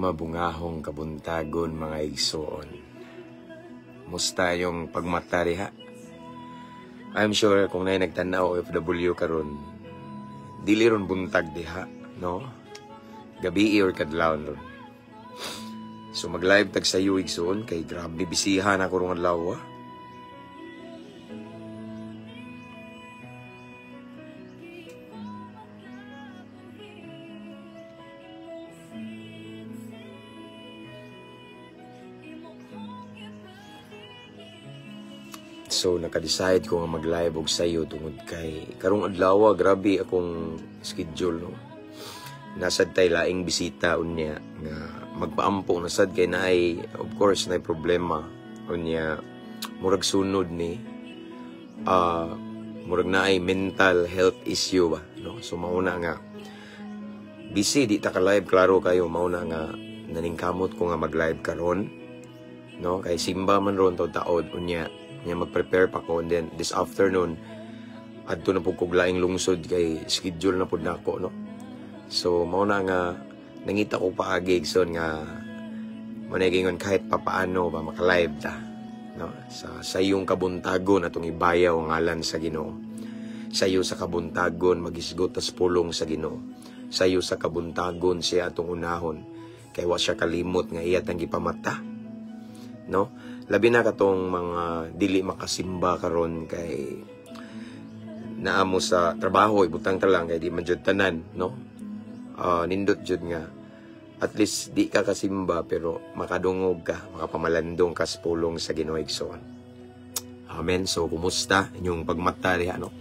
Mabungahong kabuntagon mga igsoon. Musta yung pagmata diha? I'm sure kung na nagtanaw OFW karon, dili ron buntag diha, no? Gabi or kadlawon ron. So mag-live tag sa iyo igsoon kay grabe bisihan ako rong adlaw. So, naka-decide ko nga mag-live og sayo tungod kay karong adlaw, grabe akong schedule, no? Nasad tay laing bisita unya nga magpaampo nasad kay naay of course naay problema unya murag sunod ni murag naay mental health issue ba, no? So mauna nga busy di ta ka live klaro kayo, mauna nga naningkamot ko nga mag-live karon, no? Kay simba man ron to taod unya mag-prepare pa ko, and then this afternoon adto na pug kuglaing lungsod kay schedule na pud nako, no? So mao na nga nangita ko paagi igsoon nga managingon kahit papaano ba maka-live ta, no? Sa iyong kabuntagon atong ibayaw ang ngalan sa Ginoo. Sa iyo sa kabuntagon magisgot tas pulong sa Ginoo. Sa iyo sa kabuntagon siya atong unahon kay wa siya kalimot nga iya tang gipamata, no? Labi na katong mga dili makasimba karon kay naamo sa trabaho, ibutang ta lang kay di man jud tanan, no? Nindot jud nga at least di ka kasimba pero makadungog ka, makapamalandong ka sa pulong sa Ginoo igsoon. Amen. So kumusta inyong pagmata diha, no?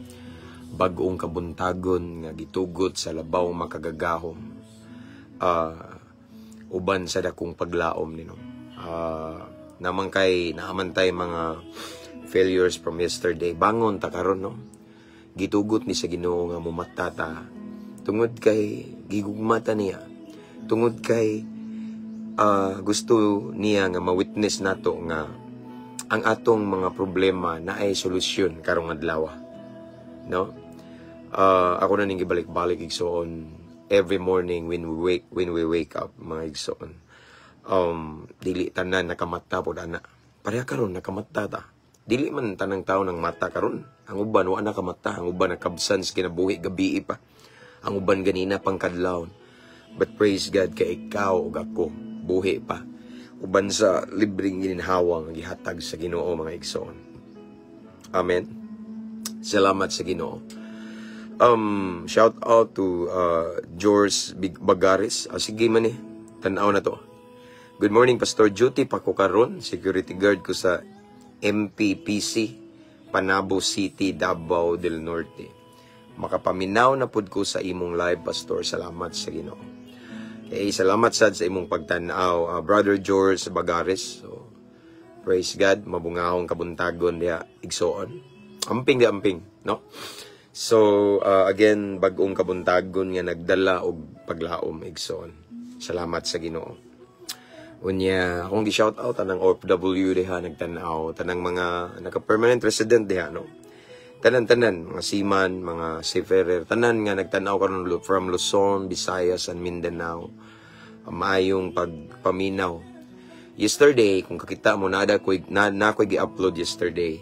Bag-ong kabuntagon nga gitugot sa labaw makagagahom. Uban sa dakong paglaom ni, no? Naman kay naamantay mga failures from yesterday, bangon ta karon, no? Gitugot ni sa Ginoo nga mumata ta tungod kay gigugmata niya, tungod kay gusto niya nga ma-witness nato nga ang atong mga problema na ay solusyon karong adlaw, no? Ako na ning gibalik-balik igsoon every morning when we wake up mga igsoon. Dili tanan nakamata po ana. Pareha karon nakamata ta. Dili man tanang tao nang mata karon. Ang uban wa nakamata, ang uban nakabsan sa kinabuhi gabi pa. Ang uban ganina pangkadlawon. But praise God kay ikaw ug ako buhi pa. Uban sa libreng gininhawa nga gihatag sa Ginoo mga igsoon. Amen. Salamat sa Ginoo. Shout out to George Bagaris. Sige man tan-aw na to. Good morning, Pastor. Duty pa ko karon, security guard ko sa MPPC, Panabo City, Davao del Norte. Makapaminaw na pud ko sa imong live, Pastor. Salamat sa Ginoo. Okay, salamat sad sa imong pagtan-aw, Brother George Bagares. So, praise God, mabungahong kabuntagon diha igsoon. Amping di amping, no? So, again, bag-ong kabuntagon nga nagdala og paglaom igsoon. Salamat sa Ginoo. Unya, akong gi-shout out tanang OFW diha nagtanaw, tanang mga naka-permanent resident diha, no? Tanan-tanan, mga seaman, mga seafarer, tanan nga nagtanaw karon from Luzon, Visayas, and Mindanao. Maayong pagpaminaw. Yesterday, kung kakita mo, na ko gi-upload yesterday.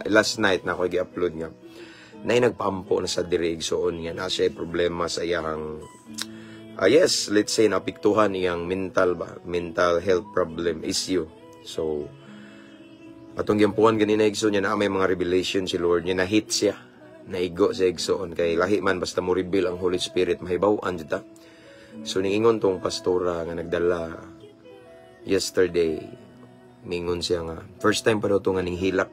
Last night na ko gi-upload nga. Na nagpampo na sa dirig soon nga na siya problema sa iyang yes, let's say napiktuhan iyang mental health problem issue. So atong gyampuan ganina igsoon niya na may mga revelation si Lord niya, na hit siya, naigo sa igsoon kay lahi man basta mo reveal ang Holy Spirit mahibaw-an jud ta. So niingon tong pastora nga nagdala yesterday, mingon siya nga first time pa daw to nga ning hilak.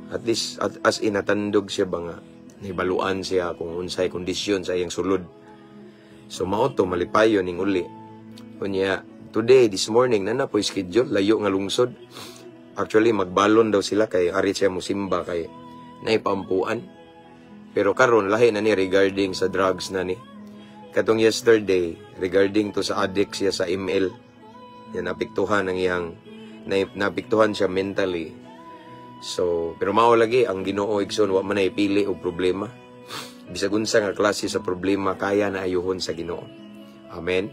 At least as inatandog siya ba nga nahibaluan siya kung unsay kondisyon sa iyang sulod. So mauto malipayon ning uli. Unya today this morning na po schedule layo nga lungsod. Actually magbalon daw sila kay ari siya musimba kay naipampuan. Pero karon lahi na ni regarding sa drugs na ni. Katong yesterday regarding to sa addict siya sa ML. Yan napiktuhan ang iyang napiktuhan siya mentally. So pero mao lagi ang Ginoo igsoon wa man ay pili og problema. Bisag unsa nga klase sa problema kaya na ayuhon sa Ginoo. Amen.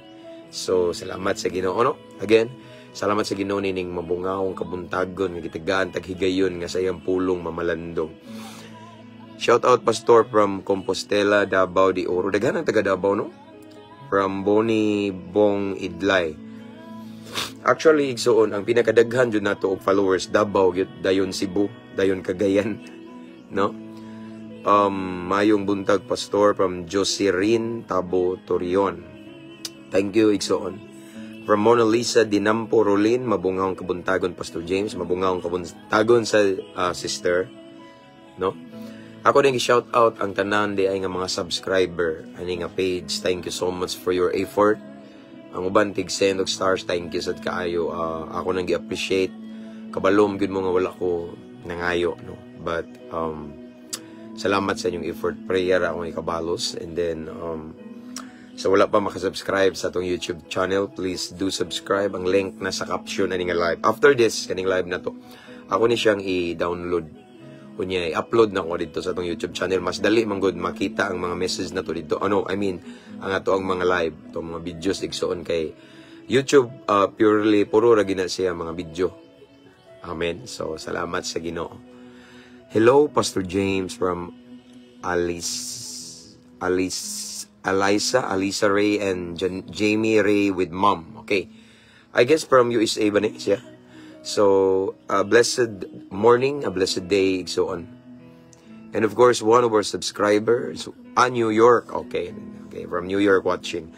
So salamat sa Ginoo no. Again, salamat sa Ginoo ning mabungahong kabuntagon nga gitagaan taghigayon nga sa iyang pulong mamalandong. Shout out Pastor from Compostela, Davao de Oro. Daghan ang taga Davao no. From Boni Bong Idlay. Actually igsoon ang pinakadaghan jud nato og followers Davao gyud, dayon Cebu, dayon Cagayan no. Mayong buntag Pastor from Josirin Tabo Torion. Thank you igsoon. From Mona Lisa Dinampo Rolin, mabungahong kabuntagon Pastor James, mabungahong kabuntagon sa sister no. Ako din i-shout out ang tanan di ay nga mga subscriber ani nga page. Thank you so much for your effort. Ang uban tig send og stars, thank you sad kaayo. Ako nang gi-appreciate. Kabalom gyud mo nga wala ko nangayo no. But salamat sa inyong effort. Prayer akong ikabalos. And then sa wala pa makasubscribe sa atong YouTube channel, please do subscribe. Ang link na sa caption ani nga live. After this kaning live na to, ako ni siyang i-download. Kunya i-upload na ko dito sa atong YouTube channel. Mas dali man gud makita ang mga message na to dito. Ang ato ang mga live, itong mga videos igsoon kay YouTube puro ra gina siya mga video. Amen. So salamat sa Ginoo. Hello Pastor James from Alisa Ray and Jamie Ray with mom. Okay. I guess from USA ba ni siya? So, a blessed morning, a blessed day, so on. And of course, one of our subscribers, New York, okay, from New York watching.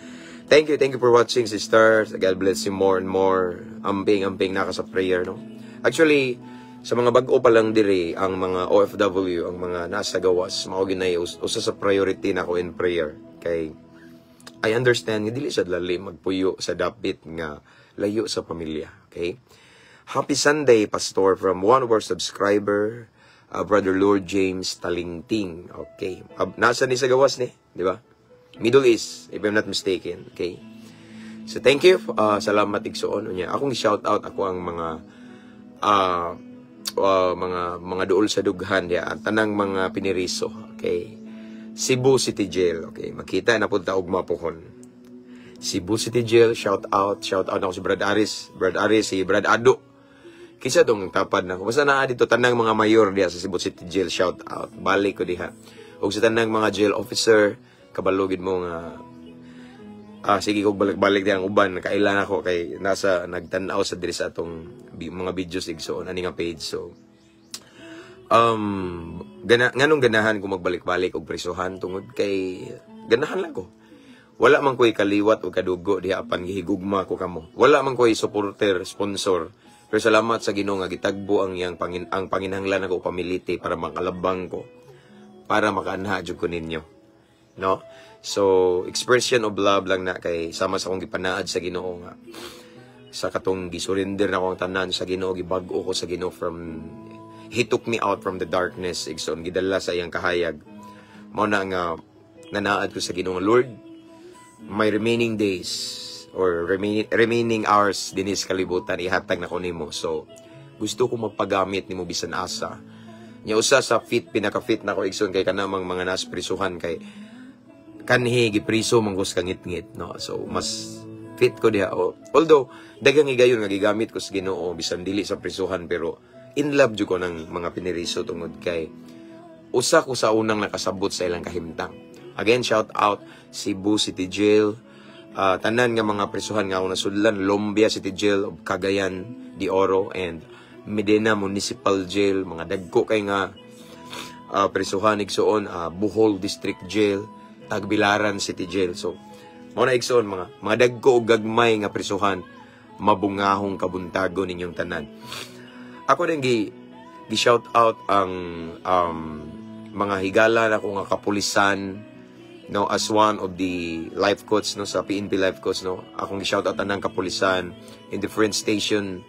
Thank you for watching, sisters. God bless you more and more. Amping naka sa prayer, no? Actually, sa mga bag-o pa lang diri, ang mga OFW, ang mga nasa gawas, mao ginay usa sa priority nako in prayer. Kay I understand nga dili sad lalim magpuyo sa dapit nga layo sa pamilya, okay? Happy Sunday, Pastor, from one of our subscriber, Brother Lord James Talingting. Okay. Nasa ni sa gawas ni, di ba? Middle East, if I'm not mistaken. Okay. So, thank you. Salamat igsoon. Akong shout out ako ang mga duol sa dughan diya. Tanang mga piniriso. Okay. Cebu City Jail. Okay. Makita na punta og mapuhon. Cebu City Jail, shout out. Shout out ako si Brad Aris. Si Brad Ado. Kisa dong tapad na ko. Basta naa dito tanang mga mayor diya sa Cebu City Jail, shout out. Balik ko diha. Og sa tanang mga jail officer, kabalugid mo nga sige ko balik diha ang uban kailan ako kay nasa nagtan-aw sa diri sa atong mga videos igsoon ani nga page. So nganong ganahan ko magbalik-balik og prisuhan tungod kay ganahan lang ko. Wala man ko'y kaliwat o kadugo diha apan gihigugma ko kamo. Wala man ko'y supporter, sponsor. Pero salamat sa Ginoo nga gitagbo ang panginahanglan ako pamiliti para makalabang ko, para makaanha jud ko ninyo, no? So expression of love lang na kay sama sa akong gipanaad sa Ginoo nga sa katong gisurrender na akong tanan sa Ginoo, gibag-o ko sa Ginoo from He took me out from the darkness, igsoon gidala sa iyang kahayag. Mao na nga nanaad ko sa Ginoo, Lord, my remaining days or remaining hours dinis kalibutan ihatag na ko nimo. So gusto ko magpagamit nimo bisan asa. Nya usa sa pinaka-fit na ko igsoon kay kanamang mga nas prisuhan kay kanhi gipriso manggos kangit-ngit, no. So mas fit ko diha. Although daghang higayon nga gigamit ko sa Ginoo bisan dili sa prisuhan, pero in love jud ko ng mga piniriso tungod kay usa ko sa unang nakasabot sa ilang kahimtang. Again, shout out Cebu City Jail, tanan nga mga prisuhan nga ako nasudlan, Lombia City Jail of Cagayan de Oro and Medina Municipal Jail, mga dagko kay nga prisuhan igsoon, Bohol District Jail, Tagbilaran City Jail. So mao na igsoon mga dagko og gagmay nga prisuhan, mabungahong kabuntagon ninyong tanan. Ako din gi shout out ang mga higala na ko nga kapulisan, no, as one of the life coach, no, sa PNP life coach, no, akong gi-shout out anang kapulisan in different station,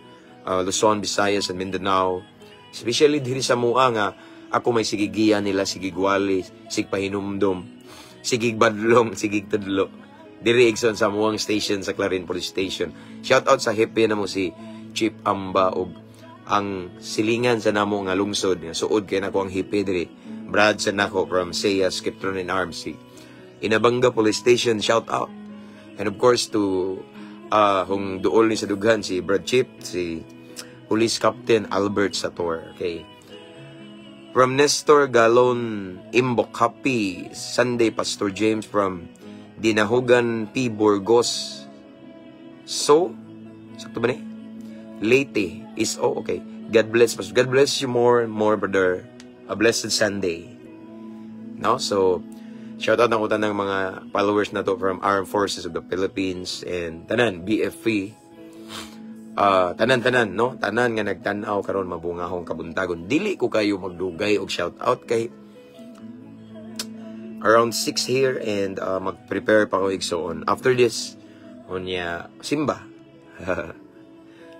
Luzon, Visayas, and Mindanao. Especially diri sa mua nga ako may sigigiya nila, sigigwali, sigpahinumdom, sigigbadlong, sigigtudlo. Diri igsoon sa muang station sa Clarin Police Station. Shout out sa hepe na mo si Chief Amba og ang silingan sa namo nga lungsod nga suod kay nako ang hepe diri. Brad sa nako from Sayas Skiptron and Arms. Inabanga Police Station, shout out. And of course, to kung duol ni sa dughan, si Brad Chip, si Police Captain Albert Sator. Okay. From Nestor Galon, Imbok, happy Sunday, Pastor James. From Dinahugan P. Burgos. So, sakto ba ni? Leyte is, okay. God bless, Pastor. God bless you more and more, brother. A blessed Sunday. No? So, shout out na ko ng mga followers na to from Armed Forces of the Philippines and tanan, BFP. Tanan, no? Tanan nga nagtanaw karon mabungahong kabuntagon. Dili ko kayo magdugay og shout out kay around 6 here and mag-prepare pa ko igsoon. After this, unya simba.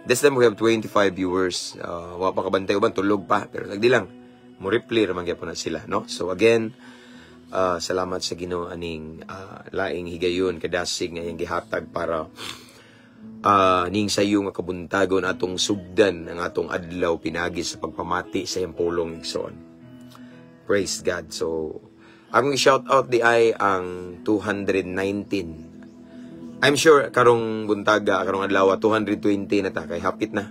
This time we have 25 viewers. Wa pa kabantay uban tulog pa pero nagdi lang. Mo reply ra man gyapon na sila, no? So again, salamat sa Ginoo aning laing higayon kadasig nga iyang gihatag para ning sayo nga kabuntagon atong sugdan ang atong adlaw pinagi sa pagpamati sa iyang pulong igsoon. Praise God. So akong i-shout out di ay ang 219. I'm sure karong buntaga, karong adlaw 220 na ta kay hapit na.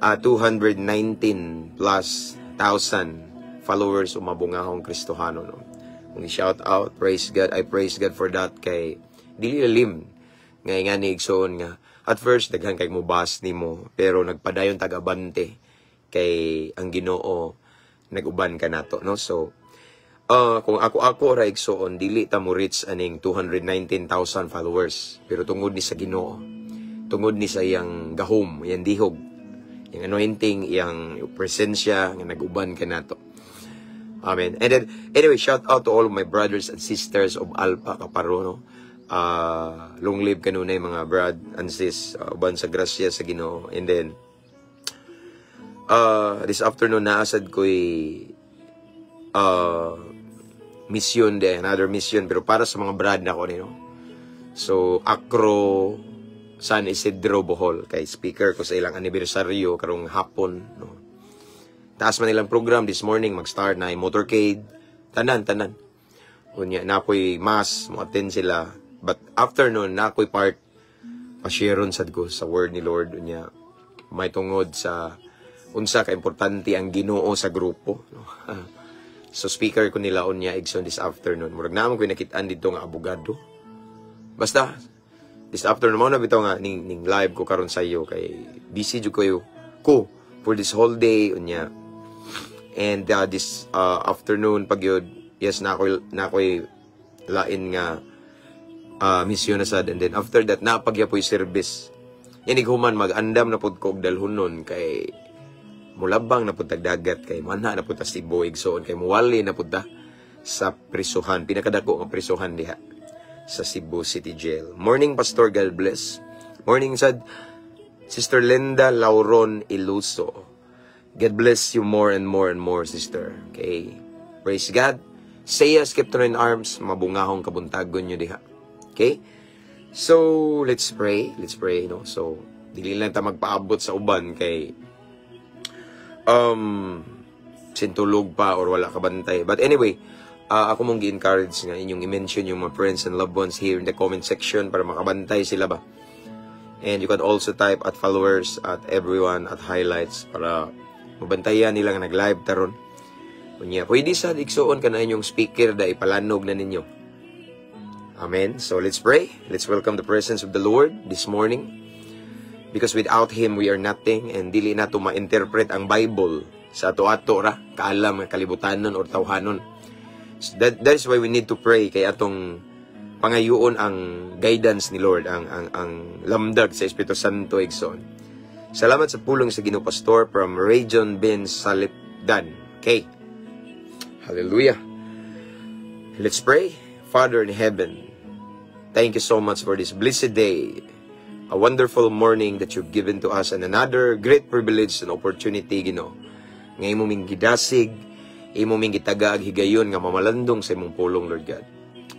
219 plus 1,000 followers umabungahong Kristohano, no. Kung i-shout out, praise God, I praise God for that kay dili lalim nga ni igsoon nga at first daghan kay mubas nimo pero nagpadayon tagabante kay ang Ginoo naguban ka nato, no. So kung ako ra igsoon dili ta mo reach aning 219,000 followers pero tungod ni sa Ginoo, tungod ni sa iyang gahom, iyang dihog, iyang anointing, iyang presensya nga naguban ka nato. Amen. And then anyway, shout out to all of my brothers and sisters of Alpha Kaparo, no. Long live kanunay mga brad and sis uban sa grasya sa Ginoo. And then this afternoon naasad ko'y mission din, another mission pero para sa mga brad na ko no. So Acro San Isidro Bohol kay speaker ko sa ilang anibersaryo karong hapon, no. Taas man nilang program this morning, mag-start na yung motorcade, tanan kunya nakoy mass mo attend sila, but afternoon nakoy part pa-shareon sad ko sa word ni Lord unya may tungod sa unsa ka importante ang Ginoo sa grupo, no. So speaker ko nila unya igsoon this afternoon. Murag naman ko nakit-an dito nga abogado. Basta this afternoon mo na bitaw nga ning live ko karon sa iyo kay busy jud ko for this whole day unya. And this afternoon pag yun, yes na ako'y lain nga misyon na sad, and then after that napagyapoy service. Yan ighuman mag-andam na pud ko og dalhonon kay mulabang na pud dagat kay manha na pud ta Cebu igsoon kay muwali na pud ta sa prisuhan, pinakadako nga prisuhan diha sa Cebu City Jail. Morning Pastor, God bless. Morning sad Sister Linda Lauron Iluso. God bless you more and more and more, sister. Okay. Praise God. Saya kept in arms, mabungahong kabuntagon nyo diha. Okay? So, let's pray. Let's pray, no? So, dili lang ta magpaabot sa uban kay sintulog pa or wala ka bantay. But anyway, ako mong gi-encourage nga inyong i-mention yung mga friends and loved ones here in the comment section para makabantay sila ba. And you can also type at followers, at everyone, at highlights para mabantayan nila nga nag-live taron. Kunya, pwede sa igsuon ka na inyong speaker da ipalanog na ninyo. Amen. So let's pray. Let's welcome the presence of the Lord this morning. Because without Him, we are nothing, and dili na to ma-interpret ang Bible sa ato-ato ra, kaalam, kalibutanon, or tawhanon. So that is why we need to pray, kay atong pangayoon ang guidance ni Lord, ang lamdag sa Espiritu Santo, igsoon. Salamat sa pulong sa Ginoo Pastor from Region Ben Salipdan. Okay. Hallelujah. Let's pray. Father in heaven, thank you so much for this blessed day. A wonderful morning that you've given to us, and another great privilege and opportunity, Ginoo. Nga imong gidasig, imong gitagaag higayon nga mamalandong sa imong pulong, Lord God.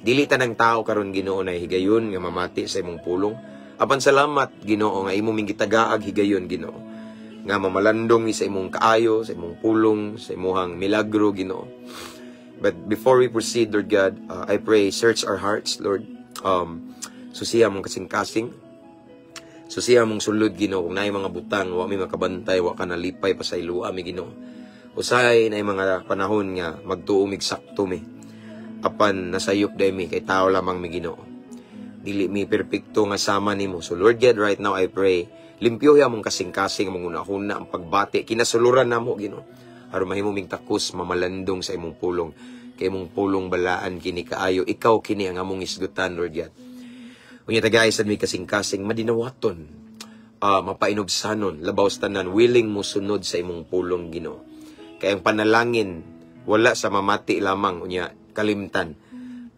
Dili tanang tao karon, Ginoo, na higayon nga mamati sa imong pulong. Apan salamat, Ginoo, nga imong gitagaag higayon, Ginoo, nga mamalandong sa imong kaayo, sa imong pulong, sa imong milagro, Ginoo. But before we proceed, Lord God, I pray, search our hearts, Lord. Susiha mong kasing-kasing. Susiha mong sulod, Ginoo, kung naay mga butang, wa may makabantay, wa ka nalipay pa sa ilua, mi Ginoo. Usahay naay mga panahon nga magtuumig sakto mi. Apan nasayop day mi kay tao lamang mi Ginoo. Dili mi perpekto nga sama nimo. So Lord God, right now I pray, limpyo ya mong kasing-kasing mong una-una ang pagbati, kinasuluran namo Ginoo. Aron mahimo ming takos mamalandong sa imong pulong. Kay imong pulong balaan kini kaayo, ikaw kini ang among isgutan, Lord God. Unya tagay sad mi kasing-kasing madinawaton, mapainobsanon, labaw sa tanan, willing mo sunod sa imong pulong Ginoo. Kay ang panalangin wala sa mamati lamang, unya kalimtan.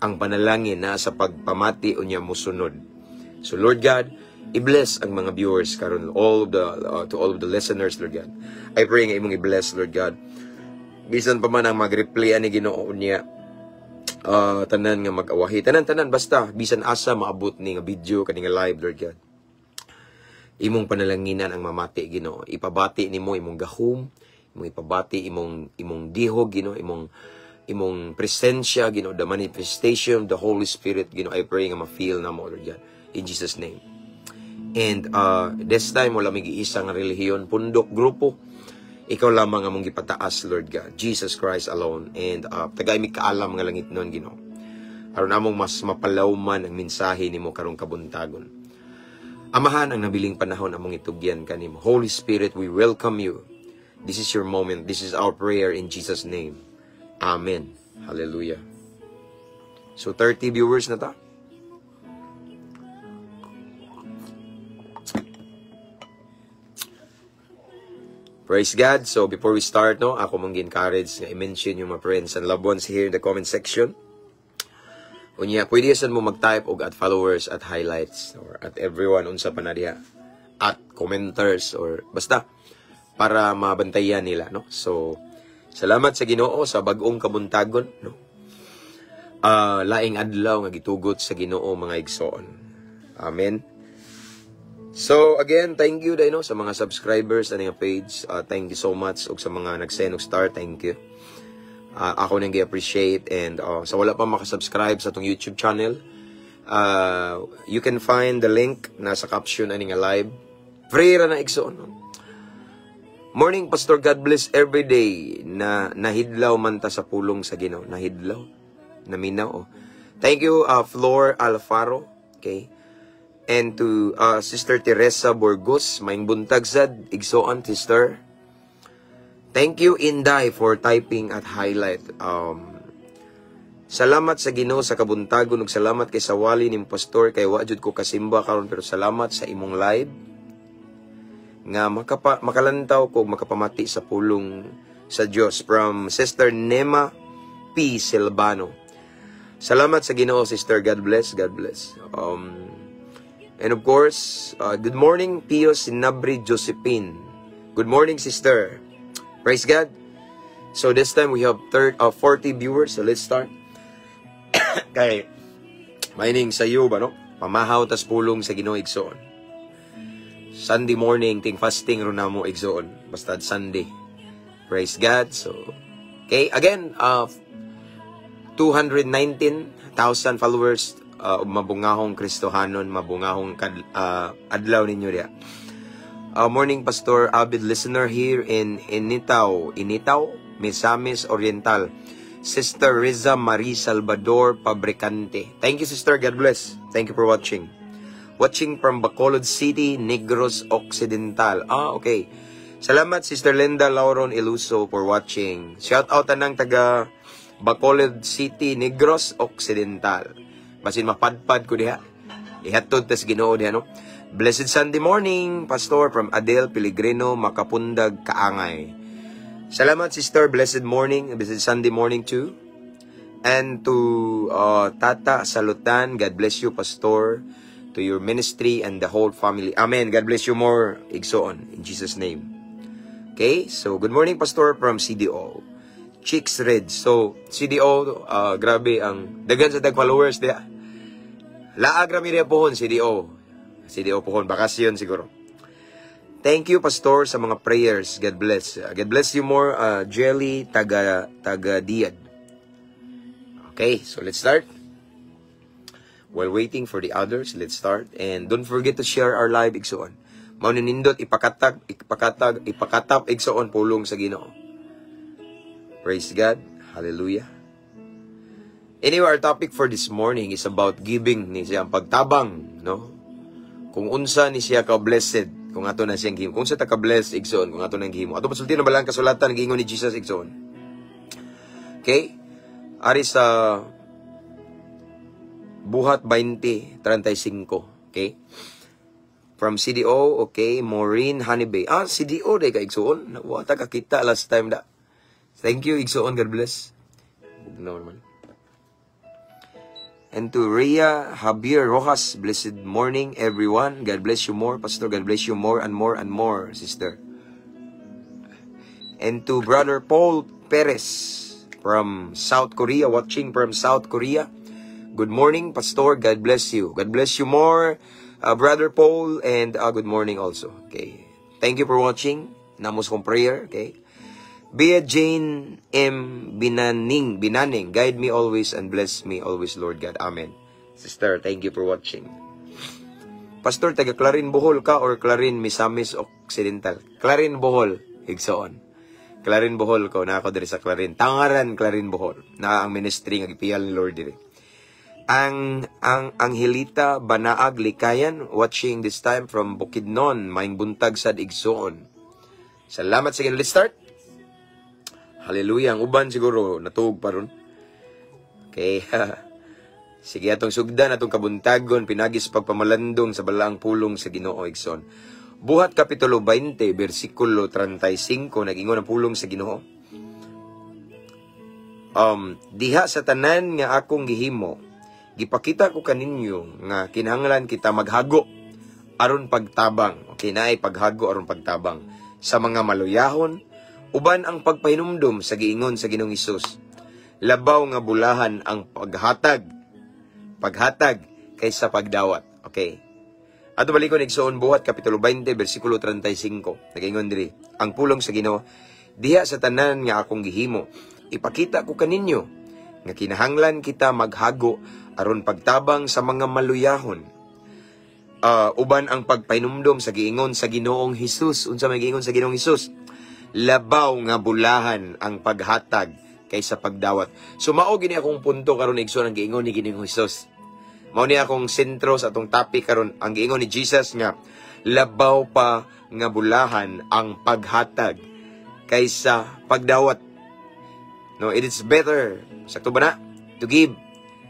Ang panalangin na sa pagpamati unya mo sunod. So Lord God, i-bless ang mga viewers karon, to all of the listeners, Lord God. I pray nga imong i-bless, Lord God. Bisan pa man ang mag-replay ani Ginoo niya, tanan nga mag-awahi, tanan basta bisan asa maabot ni nga video kani nga live, Lord God. Imong panalanginan ang mamati Ginoo. Ipabati nimo imong gahom, imong ipabati imong dihog Ginoo, imong presensya Ginoo, the manifestation of the Holy Spirit Ginoo. I pray nga ma-feel na mo, Lord God, in Jesus name. And this time wala may giisa nga relihiyon, pundok, grupo. Ikaw lamang among gipataas, Lord God, Jesus Christ alone. And tagay mi kaalam nga langit nun Ginoo, aron among mas mapalawman ang mensahe nimo karong kabuntagon. Amahan ang nabiling panahon among itugyan kanimo. Holy Spirit, we welcome you. This is your moment. This is our prayer in Jesus name. Amen. Hallelujah. So 30 viewers na ta. Praise God. So before we start, no, ako mong encourage na i-mention yung mga friends and loved ones here in the comment section. Unya, pwede saan mo mag-type og at followers at highlights or at everyone unsa pa na diha, at commenters or basta para mabantayan nila, no. So salamat sa Ginoo sa bag-ong kabuntagon, no. Laing adlaw nga gitugot sa Ginoo mga igsoon. Amen. So again, thank you no sa mga subscribers ani nga page. Thank you so much, ug sa mga nag-send og star, thank you. Ako nang gi-appreciate, and sa wala pa maka-subscribe sa tong YouTube channel, you can find the link nasa caption ani nga live. Free ra na igsoon. Morning Pastor, God bless every day na nahidlaw man ta sa pulong sa Ginoo. Nahidlaw, naminaw. Thank you Flor Alfaro, okay? And to Sister Teresa Burgos, maing buntag sad, igsoon sister. Thank you Inday for typing at highlight. Salamat sa Ginoo sa kabuntagon, ug salamat kay sawali ning pastor, kay wa jud ko kasimba karon, pero salamat sa imong live nga makalantaw ko, makapamati sa pulong sa Dios. From Sister Nema P. Silvano. Salamat sa Ginoo sister, God bless, God bless. And of course, good morning, Pio Sinabri Josephine. Good morning, sister. Praise God. So this time we have 40 viewers. So let's start. Kay mining sa iyo ba, no? Pamahaw tas pulong sa Ginoo igsoon. Sunday morning, ting fasting ron na mo igsoon. Basta Sunday. Praise God. So, okay, again, 219,000 followers. Mabungahong Kristohanon, mabungahong adlaw ninyo diya. Morning Pastor, avid listener here in Initaw, Misamis Oriental. Sister Riza Marie Salvador Pabricante. Thank you sister, God bless. Thank you for watching. Watching from Bacolod City, Negros Occidental. Okay. Salamat Sister Linda Lauron Iluso for watching. Shout out anang taga Bacolod City, Negros Occidental. Basin mapadpad ko diha. Ihatod tas Ginoo diha, no. Blessed Sunday morning, Pastor, from Adel Pellegrino, Makapundag, Kaangay. Salamat, sister. Blessed morning. Blessed Sunday morning too. And to Tata Salutan, God bless you, Pastor, to your ministry and the whole family. Amen. God bless you more, igsoon, in Jesus' name. Okay, so good morning, Pastor, from CDO. Chicks Red. So, CDO, grabe ang dagan sa followers diha. Laag rami rin pohon, CDO pohon, bakasyon siguro. Thank you, Pastor, sa mga prayers. God bless. God bless you more, Jelly taga Diad. Okay, so let's start. while waiting for the others, let's start. And don't forget to share our live, igsoon. Maunindot, ipakatap, igsoon, pulong sa Ginoo. Praise God. Hallelujah. Anyway, our topic for this morning is about giving ni siya, pagtabang, no? Kung unsa ni siya ka-blessed, kung ato na siyang gihimo. Kung sa ta ka-blessed, igsoon, kung ato nang gihimo. Ato pasulti na balang kasulatan, gingon ni Jesus, igsoon. Okay? Ari sa Buhat 20:35. Okay? From CDO, okay, Maureen Honeybay. CDO day ka, igsoon. Wata ka kita last time da. Thank you, igsoon. God bless. Bugnaw naman. And to Rhea Javier Rojas, blessed morning, everyone. God bless you more, Pastor. God bless you more and more and more, sister. And to Brother Paul Perez from South Korea, watching from South Korea. Good morning, Pastor. God bless you. God bless you more, Brother Paul, and good morning also. Okay. Thank you for watching. Namos kong prayer. Okay. Bea Jane M. Binaning, guide me always and bless me always, Lord God. Amen. Sister, thank you for watching. Pastor, taga Clarin Bohol ka or Clarin Misamis Occidental? Clarin Bohol, igsoon. Clarin Bohol ko, na ako diri sa Clarin. Tangaran, Clarin Bohol. Na ang ministry nga gipiyal ni Lord diri. Ang Angelita Banaag Likayan, watching this time from Bukidnon, maing buntag sad igsoon. Salamat sa Let's start. Hallelujah. Ang uban siguro, natuog pa ron. Okay. Sige, atong sugdan, atong kabuntagon, pinagis pagpamalandong sa balaang pulong sa Ginoo, igsoon. Buhat Kapitulo 20, versikulo 35, nag-ingon ang pulong sa Ginoo. Diha sa tanan nga akong gihimo, gipakita ko kaninyo nga kinahanglan kita maghago aron pagtabang. Okay, naay paghago aron pagtabang sa mga maluyahon, uban ang pagpahinumdum sa giingon sa Ginoong Hesus. Labaw nga bulahan ang paghatag kaysa pagdawat. Okay. Ato balikon igsoon Buhat Kapitulo 20 versikulo 35. Nagaingon diri, ang pulong sa Ginoo, diha sa tanan nga akong gihimo, ipakita ko kaninyo nga kinahanglan kita maghago aron pagtabang sa mga maluyahon. Uban ang pagpahinumdum sa giingon sa Ginoong Hesus. Unsa may giingon sa Ginoong Hesus? Labaw nga bulahan ang paghatag kaysa pagdawat. So mao gini akong punto karon igsoon ang giingon ni Ginoong Hesus. Mao ni akong sentro sa atong topic karon, ang giingon ni Jesus nga labaw pa nga bulahan ang paghatag kaysa pagdawat. No, it is better, sakto ba na, to give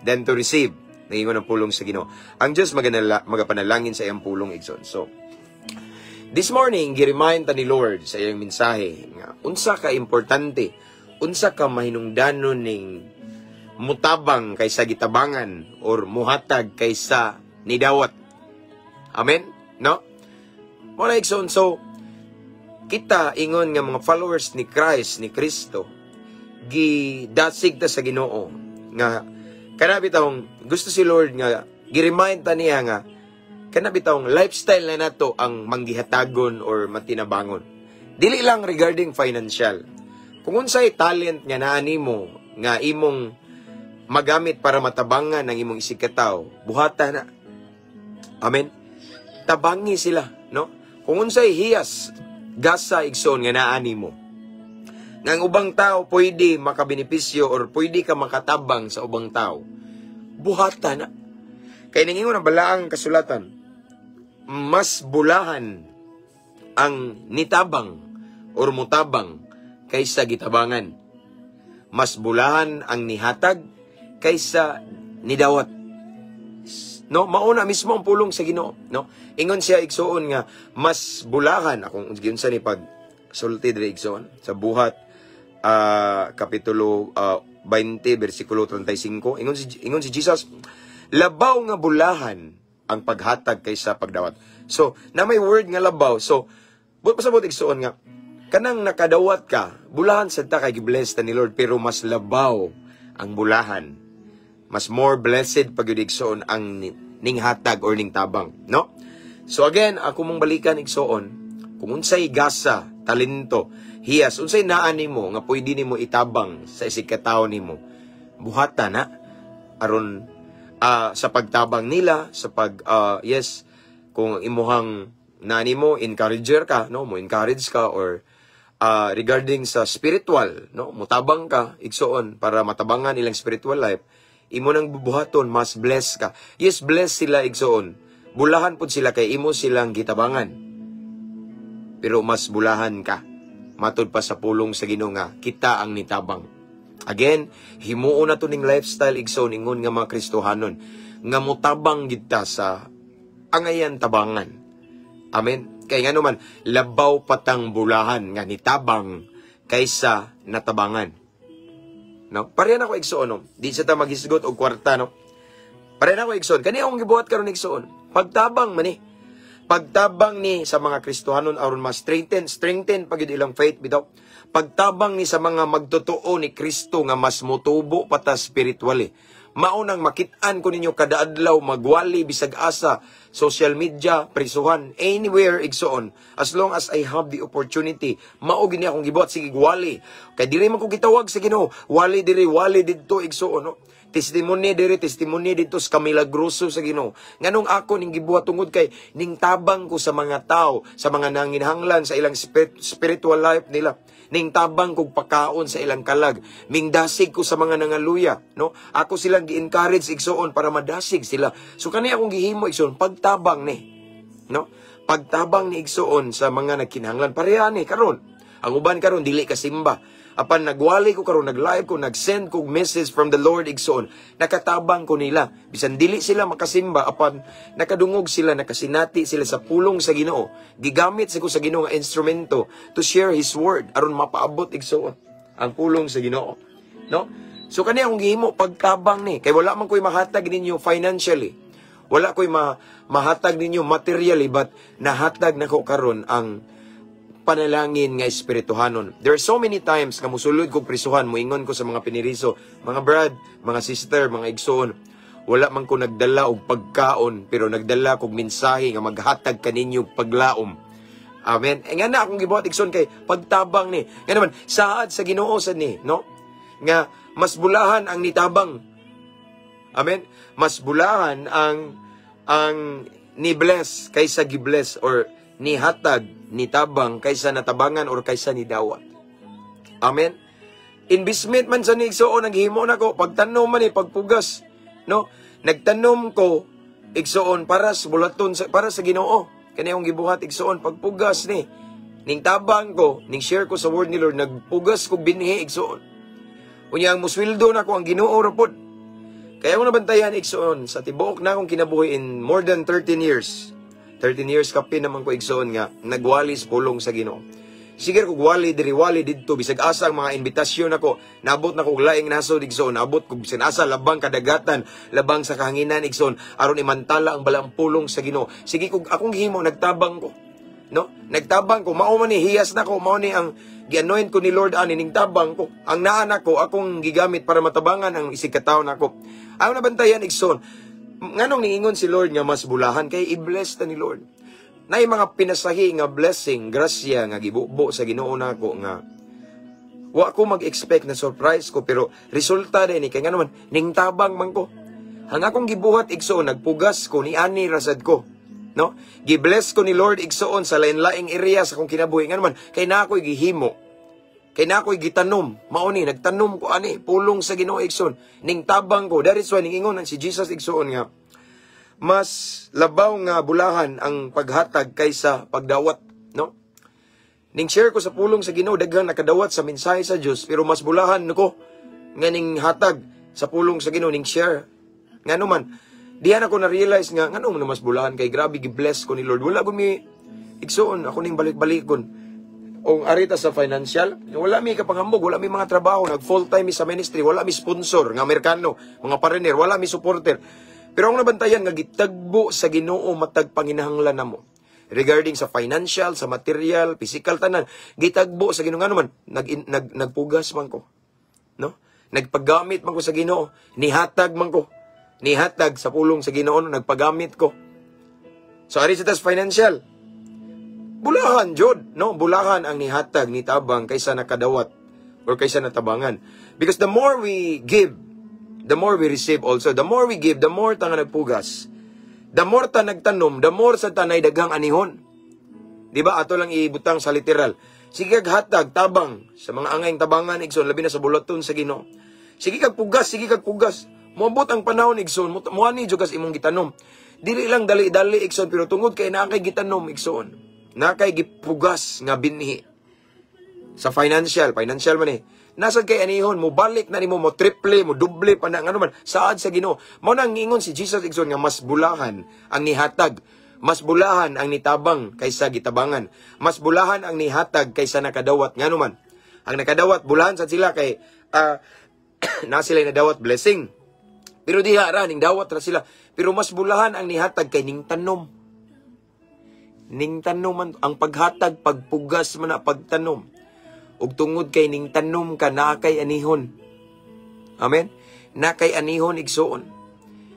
than to receive. Nagingon ang pulong sa Ginoo. Ang Dios magapanalangin sa iyang pulong igsoon. So this morning, gi-remind ta ni Lord sa iyang mensahe nga unsa ka importante, unsa ka mahinungdanon ning mutabang kaysa gitabangan or muhatag kaysa nidawat. Amen? No? Muna igsoon, so kita ingon nga mga followers ni Christ, ni Kristo, gidasig ta sa Ginoo nga kanabitawng gusto si Lord nga gi-remind ta niya nga kanabitawng lifestyle na nato ang manggihatagon or matinabangon. Dili lang regarding financial. Kung unsay talent nga naa nimo nga imong magamit para matabangan ang imong isigkataw, buhata na. Amen. Tabangi sila, no? Kung unsay hiyas, gasa igsoon nga naa nimo. Nga ang ubang tao pwede makabenepisyo or pwede ka makatabang sa ubang tao, buhata na. Kaya nangingon ang balaang kasulatan, mas bulahan ang nitabang or mutabang kaysa gitabangan. Mas bulahan ang nihatag kaysa nidawat. No, mauna mismo ang pulong sa Ginoo, no? Ingon siya igsoon nga mas bulahan akong giunsa ni pag sulti diri igsoon sa Buhat Kapitulo 20 versikulo 35. Ingon si Jesus, labaw nga bulahan ang paghatag kaysa pagdawat. So, na may word nga labaw. So, pasabot igsoon nga kanang nakadawat ka, bulahan sad ta kay gibless ta ni Lord, pero mas labaw ang bulahan. Mas more blessed pag igsoon ang ning hatag or ning tabang, no? So again, ako mong balikan igsoon, kung unsay gasa, talento, hiyas, unsay naa nimo nga pwede nimo itabang sa isig katawo nimo, buhata na aron sa pagtabang nila, sa yes, kung imuhang nani mo, encourager ka, no? Mo encourage ka, or regarding sa spiritual, no? Mutabang ka, igsoon, para matabangan ilang spiritual life, imo nang bubuhaton, mas bless ka. Yes, bless sila, igsoon. Bulahan po sila kay imo silang gitabangan. Pero mas bulahan ka. Matod pa sa pulong sa Ginoo nga, kita ang nitabang. Again, himuon na to ning lifestyle, igsoon, ingon nga mga Kristohanon, nga mutabang kita sa angayan tabangan. Amen. Kaya nga naman, labaw patang bulahan nga nitabang kaysa natabangan. No? Parehan ako igsoon, no? Di sa ta maghisgot og kwarta, no? Parehan ako igsoon. Kani akong gibuhat karon igsoon. Pagtabang man Pagtabang ni sa mga Kristohanon aron mas strengthen pagid ilang faith bitaw. Pagtabang ni sa mga magtotoo ni Kristo nga mas motubo pata spiritually. Maunang makit-an ko ninyo kada adlaw magwali bisag asa, social media, prisuhan, anywhere igsoon. As long as I have the opportunity, mao gini akong gibuhat, sige wali. Kay diri man ko gitawag sa Ginoo, wali diri, wali didto igsoon, no? Testimony diri, testimony dito sa kamilagroso sa Ginoo. Nganong ako ning gibuhat tungod kay ning tabang ko sa mga tao, sa mga nanginhanglan sa ilang spiritual life nila. Ning tabang kog pakaon sa ilang kalag, mingdasig ko sa mga nangaluya, no? Ako silang gi-encourage igsoon para madasig sila. So kani akong gihimo igsoon pagtabang ni, no? Pagtabang ni igsoon sa mga nagkinahanglan pareha ni karon. Ang uban karon dili ka simba. Apan nagwali ko karon, nag-live ko, nag-send ko message from the Lord igsoon. Nakatabang ko nila. Bisan dili sila makasimba, apan nakadungog sila, nakasinati sila sa pulong sa Ginoo. Gigamit sa ko sa Ginoo nga instrumento to share His word aron mapaabot igsoon ang pulong sa Ginoo. No? So kani akong gihimo pagtabang ni, kay wala man ko'y mahatag ninyo financially. Wala ko'y mahatag ninyo materially, but nahatag nako karon ang panalangin nga espirituhanon. There are so many times nga musulod kong prisuhan, muingon ko sa mga piniriso, mga brad, mga sister, mga igsoon, wala man ko nagdala og pagkaon, pero nagdala kog mensahe nga maghatag kaninyo paglaom. Amen. E nga na akong gibuhat igsoon kay pagtabang ni. Nga naman, saad sa Ginoo sad ni, no? Nga mas bulahan ang nitabang. Amen. Mas bulahan ang ni bless kaysa gi-bless, or ni hatag, ni tabang kaysa natabangan or kaysa ni dawat. Amen. Investment man sa igsoon, naghimo na ko pagtanom man pagpugas, no? Nagtanom ko igsoon para sa bulaton, para sa Ginoo. Kani akong gibuhat igsoon pagpugas ni. Ning tabang ko, ning share ko sa word ni Lord, nagpugas ko binhi igsoon. Unya ang musweldo na ko ang Ginoo ra pod. Kaya ako nabantayan igsoon sa tibuok na akong kinabuhi in more than 13 years. 13 years kapin naman ko igsoon nga nagwalis pulong sa Ginoo. Sige ko wali diri, wali didto, bisag asa ang mga invitasyon ako, nabot na ko laing nasod igsoon, nabot ko bisan asa labang kadagatan, labang sa kahanginan igsoon, aron imantala ang balang pulong sa Ginoo. Sige ko akong gihimo, nagtabang ko, no? Nagtabang ko, mao man ni hiyas na ko, mao ni ang gi-anoint ko ni Lord ani ning tabang ko. Ang naanak ko akong gigamit para matabangan ang isig katawo nako. Ako nabantayan igsoon. Nganong niingon si Lord nga mas bulahan kay i-bless ta ni Lord. Nay mga pinasahi nga blessing, grasya nga gibubo sa Ginoo nako nga wa ko mag-expect na surprise ko, pero resulta din ni kay nga naman ning tabang man ko. Ang akong gibuhat igsoon, nagpugas ko ni ani rasad ko, no? Gi-bless ko ni Lord igsoon sa lain-laing area sa akong kinabuhi nga naman kay na ako'y gihimo. Kay na ako'y gitanom, mao ni nagtanom ko ani pulong sa Ginoo igsoon, ning tabang ko. That is why ningon si Jesus igsoon nga mas labaw nga bulahan ang paghatag kaysa pagdawat, no? Ning share ko sa pulong sa Ginoo, daghang nakadawat sa mensahe sa Dios, pero mas bulahan nako nga ning hatag sa pulong sa Ginoo, ning share. Ngano man, diyan ako na-realize nga ngano man mas bulahan kay grabe gi-bless ko ni Lord. Wala ko mi igsoon, ako ning balik-balikon. O arita sa financial, wala mi kapangambog, wala mi mga trabaho, nag full-time mi sa ministry, wala mi sponsor nga Amerikano, mga partner, wala mi supporter. Pero ang nabantayan nga gitagbo sa Ginoo matag panginahanglan namo. Regarding sa financial, sa material, physical tanan, gitagbo sa Ginoo nga naman, nagpugas man ko. No? Nagpagamit man ko sa Ginoo, nihatag man ko. Nihatag sa pulong sa Ginoo, nagpagamit ko. So ari sa financial, bulahan jud, no? Bulahan ang nihatag, nitabang kaysa nakadawat or kaysa natabangan. Because the more we give, the more we receive also. The more we give, the more ta nga nagpugas. The more ta nagtanom, the more sa tanay daghang anihon. Di ba? Ato lang ibutang sa literal. Sige kag hatag, tabang, sa mga angayng tabangan, igsoon, labi na sa bulaton sa Ginoo. Sige kag pugas, sige kag pugas. Moabot ang panahon, igsoon, muani jud kas imong gitanom. Dili lang dali-dali, igsoon, pero tungod kay nakay gitanom, igsoon. Nakay gipugas nga binhi. Sa financial man eh. Nasad kay anihon, mo balik na nimo, mo triple, mo duble pa na, ano man, saad sa Ginoo. Mao nang ingon si Jesus, igsoon, nga mas bulahan ang nihatag. Mas bulahan ang nitabang kaysa gitabangan. Mas bulahan ang nihatag kaysa nakadawat. Nga naman, ang nakadawat, bulahan sa sila kay na sila nadawat blessing. Pero diha ra, ning dawat ra sila. Pero mas bulahan ang nihatag kay ning tanom. Ning tanom, ang paghatag, pagpugas man na pagtanom. Ug tungod kay ning tanom ka, na kay anihon. Amen? Na kay anihon, igsoon.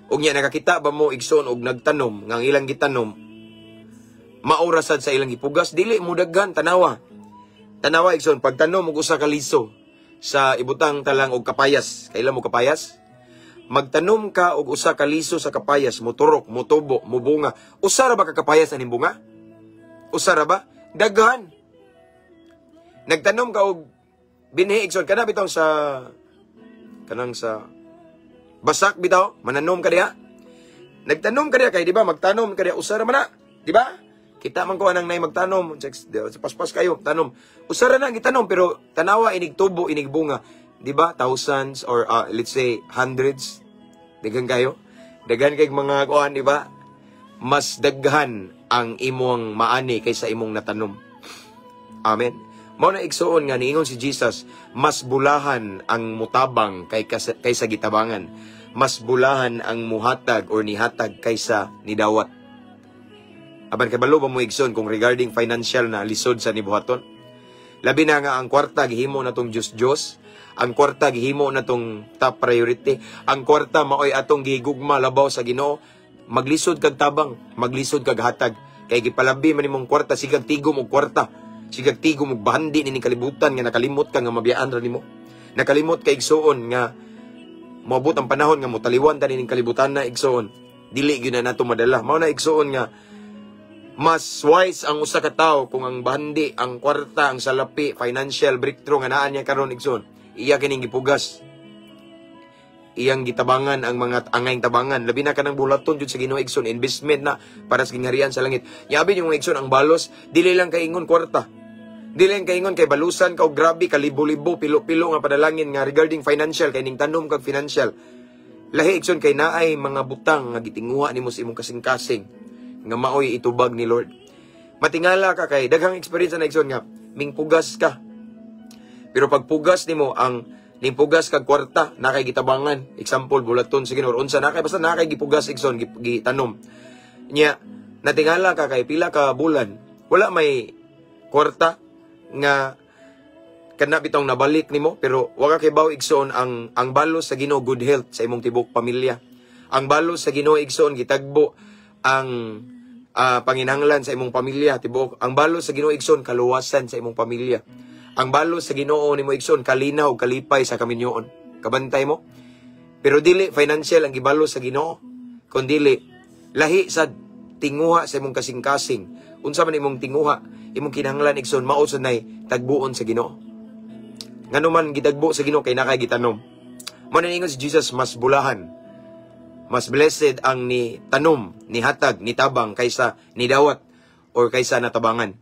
Ug nya nakakita ba mo igsoon og nagtanom nga ilang gitanom maurasad sa ilang gipugas dili mo daghan tanawa igsoon pagtanom og usa ka liso sa ibutang talang og kapayas kailan mo kapayas magtanom ka og usa ka liso sa kapayas moturok motubo mobunga usa ra ba ka kapayas aning bunga usa ra ba daghan nagtanom ka og binhi igsoon kana bitaw sa kanang sa basak bitaw, mananom ka diha. Nagtanom ka diha kay di ba magtanom ka diha usara man na, di ba? Kita man ko anang nay magtanom, sa paspas kayo, tanom. Usara na gitanom pero tanawa inig tubo, inig bunga, di ba? Thousands or let's say hundreds. Daghan kayo. Daghan kay mga kuan, di ba? Mas daghan ang imong maani kaysa imong natanom. Amen. Mao na igsuon nga niingon si Jesus, mas bulahan ang mutabang kaysa gitabangan. Mas bulahan ang muhatag or nihatag kaysa nidawat. Aban kabalo ba mo igsoon kung regarding financial na lisod sa nibuhaton? Labi na nga ang kwarta gihimo na tong Diyos. Ang kwarta gihimo na tong top priority. Ang kwarta maoy atong gihigugma labaw sa Ginoo. Maglisod kag tabang, maglisod kag hatag. Kay gipalabi man nimong kwarta sigag tigom og kwarta. Sigag tigom og bahandi ni kalibutan nga nakalimot ka nga mabiyaan ra nimo. Nakalimot kay igsoon nga moabot ang panahon nga motaliwan ta ning kalibutan na igsoon. Dili gyud na nato madala. Mao na igsoon nga mas wise ang usa ka tawo kung ang bahandi, ang kwarta, ang salapi, financial breakthrough nga naa niya karon igsoon. Iya kining gipugas. Iyang gitabangan ang mga angayng tabangan. Labi na kanang bulaton jud sa Ginoo igsoon, investment na para sa gingharian sa langit. Yabi yung igsoon ang balos, dili lang kay ingon kwarta. Dili lang kay ingon kay balusan ka og grabe ka libo-libo pilo-pilo nga padalangin nga regarding financial kay ning tanom kag financial. Lahi igsoon kay naay mga butang nga gitinguha nimo sa imong kasing-kasing nga maoy itubag ni Lord. Matingala ka kay daghang experience na igsoon nga mingpugas ka. Pero pag pugas nimo ang nimpugas kag kwarta nakay gitabangan, example bulaton sa Ginoo unsa nakay basta nakay gipugas igsoon gitanom. Nya natingala ka kay pila ka bulan wala may kwarta nga kana bitong nabalik nimo pero wala kay baw igsoon ang balos sa Ginoo good health sa imong tibok pamilya. Ang balos sa Ginoo igsoon gitagbo ang panginahanglan sa imong pamilya tibok. Ang balos sa Ginoo igsoon kaluwasan sa imong pamilya. Ang balos sa Ginoo nimo igsoon kalinaw ug kalipay sa kaminyoon. Kabantay mo? Pero dili financial ang gibalos sa Ginoo, kundi lahi sa tinguha sa imong kasing-kasing. Unsa man imong tinguha, imong kinahanglan igsoon mao nay tagbuon sa Ginoo. Nganuman gitagbo sa Ginoo kay nakay gitanom. Mao na ingon si Jesus mas bulahan. Mas blessed ang ni tanom, ni hatag, ni tabang kaysa ni dawat or kaysa natabangan.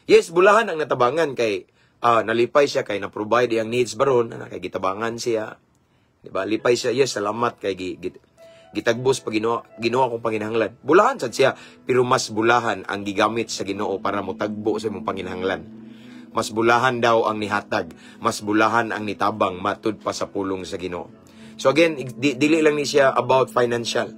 Yes, bulahan ang natabangan kay nalipay siya kay na-provide iyang needs baron, kay gitabangan siya. Diba? Lipay siya, yes, salamat kay gitagbos pag Ginoo akong panginahanglan. Bulahan sad siya, pero mas bulahan ang gigamit sa Ginoo para mo tagbo sa imong panginahanglan. Mas bulahan daw ang nihatag, mas bulahan ang nitabang matud pa sa pulong sa Ginoo. So again, dili lang ni siya about financial.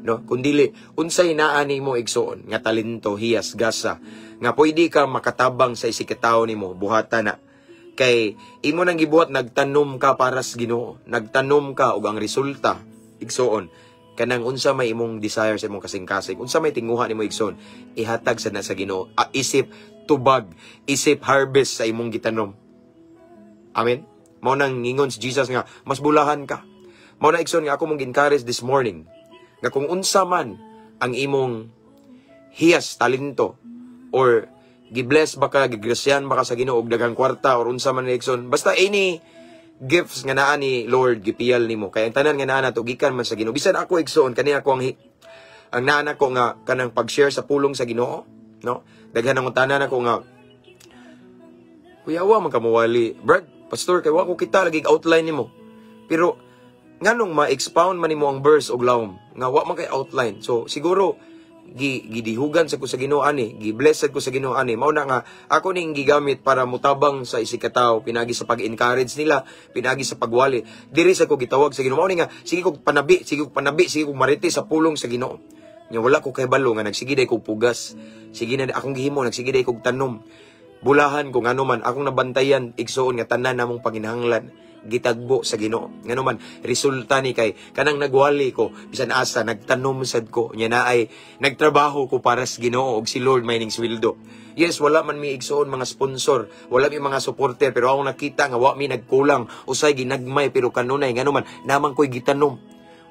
No, kundi unsay naa nimo igsoon nga talento, hiyas, gasa nga pwede ka makatabang sa isikataw nimo buhatan na kay imo nang gibuhat nagtanom ka para sa Ginoo, nagtanom ka ug ang resulta igsoon kanang unsa may imong desire sa imong kasing-kasing, unsa may tinguha nimo igsoon ihatag sa Ginoo. Isip tubag, isip harvest sa imong gitanom. Amen. Mao nang ngingon si Jesus nga mas bulahan ka. Mao na igsoon nga ako mong encourage this morning nga kung unsa man ang imong hiyas talento or gibless baka gigrasyan baka sa Ginoo og daghang kwarta or unsa man igsoon, basta any gifts nga naa ni Lord gipiyal nimo kay ang tanan nga naa nato gikan man sa Ginoo. Bisan ako igsoon kani ako ang nana ko nga kanang pag-share sa pulong sa Ginoo, no? Daghan ang tanan ako nga kuya wa man kamuwali, Brad, pastor kay wa ko kita lagi outline nimo. Pero nganong ma-expound man nimo ang verse og lawom nga wa man kay outline. So siguro gidihugan sa ko sa Ginoo ani, gi-blessed ko sa Ginoo ani. Mao na nga ako ning gigamit para mutabang sa isikataw, pinagi sa pag-encourage nila, pinagi sa pagwali. Diri sa ko gitawag sa Ginoo. Mao ni nga sige kog panabi, sige kog mariti sa pulong sa Ginoo. Nya wala ko kay balo nga nagsige day kog pugas. Sige na akong gihimo, nagsige day kog tanom. Bulahan ko ngano man akong nabantayan igsoon nga tanan namong panginahanglan gitagbo sa Ginoo. Ngano man resulta ni kay kanang nagwali ko bisan asa nagtanom sad ko nya na ay nagtrabaho ko para sa Ginoo og si Lord may ning sweldo. Yes, wala man mi igsoon mga sponsor, wala mi mga supporter pero ako nakita nga wa mi nagkulang usay ginagmay pero kanunay ngano man naman ko'y gitanom.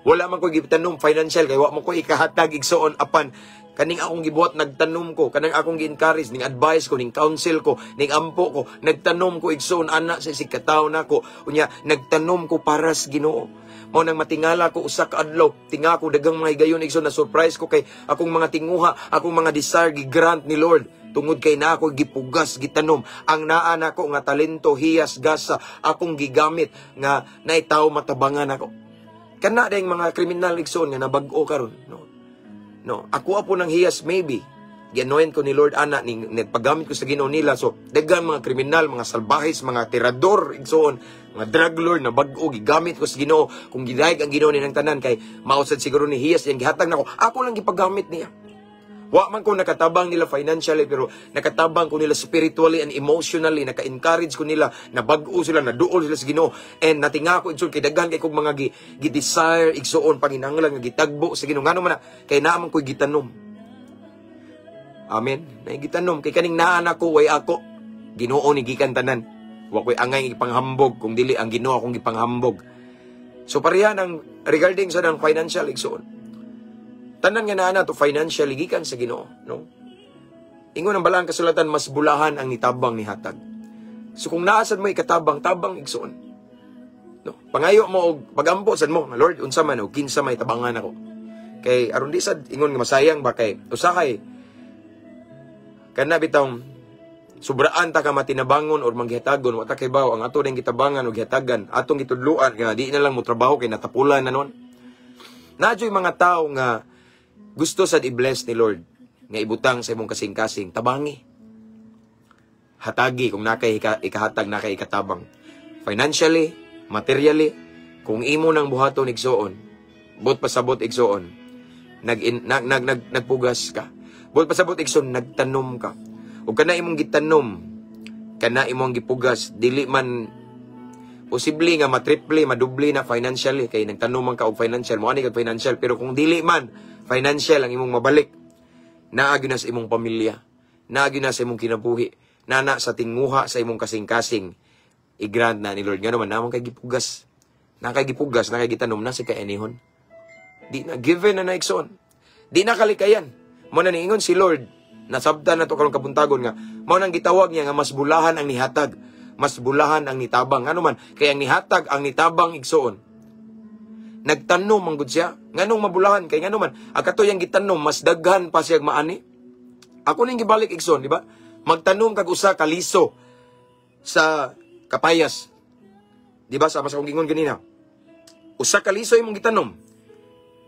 Wala man ko'y gitanom financial kay wa mo ko ikahatag igsoon apan kaning akong gibuhat nagtanom ko, kanang akong gi-encourage, ning advice ko, ning counsel ko, ning ampo ko, nagtanom ko igsoon ana sa sikataw nako. Unya nagtanom ko para sa Ginoo. Mao nang matingala ko usa ka adlaw, tinga ko dagang mga higayon igsoon na surprise ko kay akong mga tinguha, akong mga desire gi-grant ni Lord. Tungod kay na ako gipugas, gitanom. Ang naa nako nga talento, hiyas, gasa, akong gigamit nga naitaw matabangan ako. Kana dayang mga kriminal igsoon nga nabag-o karon, no, ako po ng hiyas maybe. Gi-anoint ko ni Lord ana ning nagpagamit ko sa Ginoo nila. So daghan mga kriminal, mga salbahis, mga tirador igsoon, mga drug lord na bag-o gigamit ko sa Ginoo. Kung gidayeg ang Ginoo nilang tanan kay mausad siguro ni hiyas yang gihatag nako. Ako lang gipagamit niya. Wa man ko nakatabang nila financially pero nakatabang ko nila spiritually and emotionally, naka-encourage ko nila, nabag-o sila, naduol sila sa Ginoo. And natinga ko igsoon kay daghan kay kog mga gi-desire igsoon panginahanglan nga gitagbo sa Ginoo. Ngano man na kay naa man ko'y gitanom. Amen. Nay gitanom kay kaning naa nako way ako. Ginoo ni gikan tanan. Wa ko'y angay ipanghambog kung dili ang Ginoo akong gipanghambog. So pareha nang regarding sa nang financial igsoon. Tanan nga naa to financially gikan sa Ginoo, no? Ingon ang balang kasulatan mas bulahan ang nitabang ni hatag. So kung naasad mo ikatabang, tabang igsoon. No, pangayo mo og pagampo sad mo, Lord, unsa man og kinsa may tabangan ako. Kay aron di sad ingon nga masayang ba kay usa kay kana bitong sobraan ta ka matinabangon or manghitagon wa ta kay baw ang ato ding gitabangan og gihatagan, atong gitudluan nga di na lang mo trabaho kay natapulan na nun. Nadyo'y mga tao nga gusto sad i-bless ni Lord nga ibutang sa imong kasing-kasing, tabangi. Hatagi kung nakay ikahatag, nakay ikatabang. Financially, materially, kung imo nang buhaton igsoon, bot pasabot igsoon, nagpugas ka. Bot pasabot igsoon, nagtanom ka. O kana imong gitanom, kana imong gipugas, dili man posible nga matriple, madubli na financially kay nagtanom man ka og financial, mo ani kag financial, pero kung dili man financial ang imong mabalik, naagi na sa imong pamilya, naagi na sa imong kinabuhi, nana sa tinguha sa imong kasing-kasing, i-grant na ni Lord. Nga naman, naman kay gipugas, nakay gitanom na sa kainihon. Di na, given na naikson. Di na kalikayan. Mo na niingon si Lord, nasabtan na to karong kabuntagon nga, mo nang gitawag niya nga mas bulahan ang nihatag, mas bulahan ang nitabang. Ano man, kaya ang nihatag, ang nitabang igsoon. Nagtanom ang gud siya. Nganong mabulahan kay ngano man ang katuyang gitanom mas daghan pa siya maani. Ako ning gibalik igsoon, di ba? Magtanom kag usa ka liso sa kapayas. Di ba sama sa akong gingon ganina? Usa ka liso imong gitanom.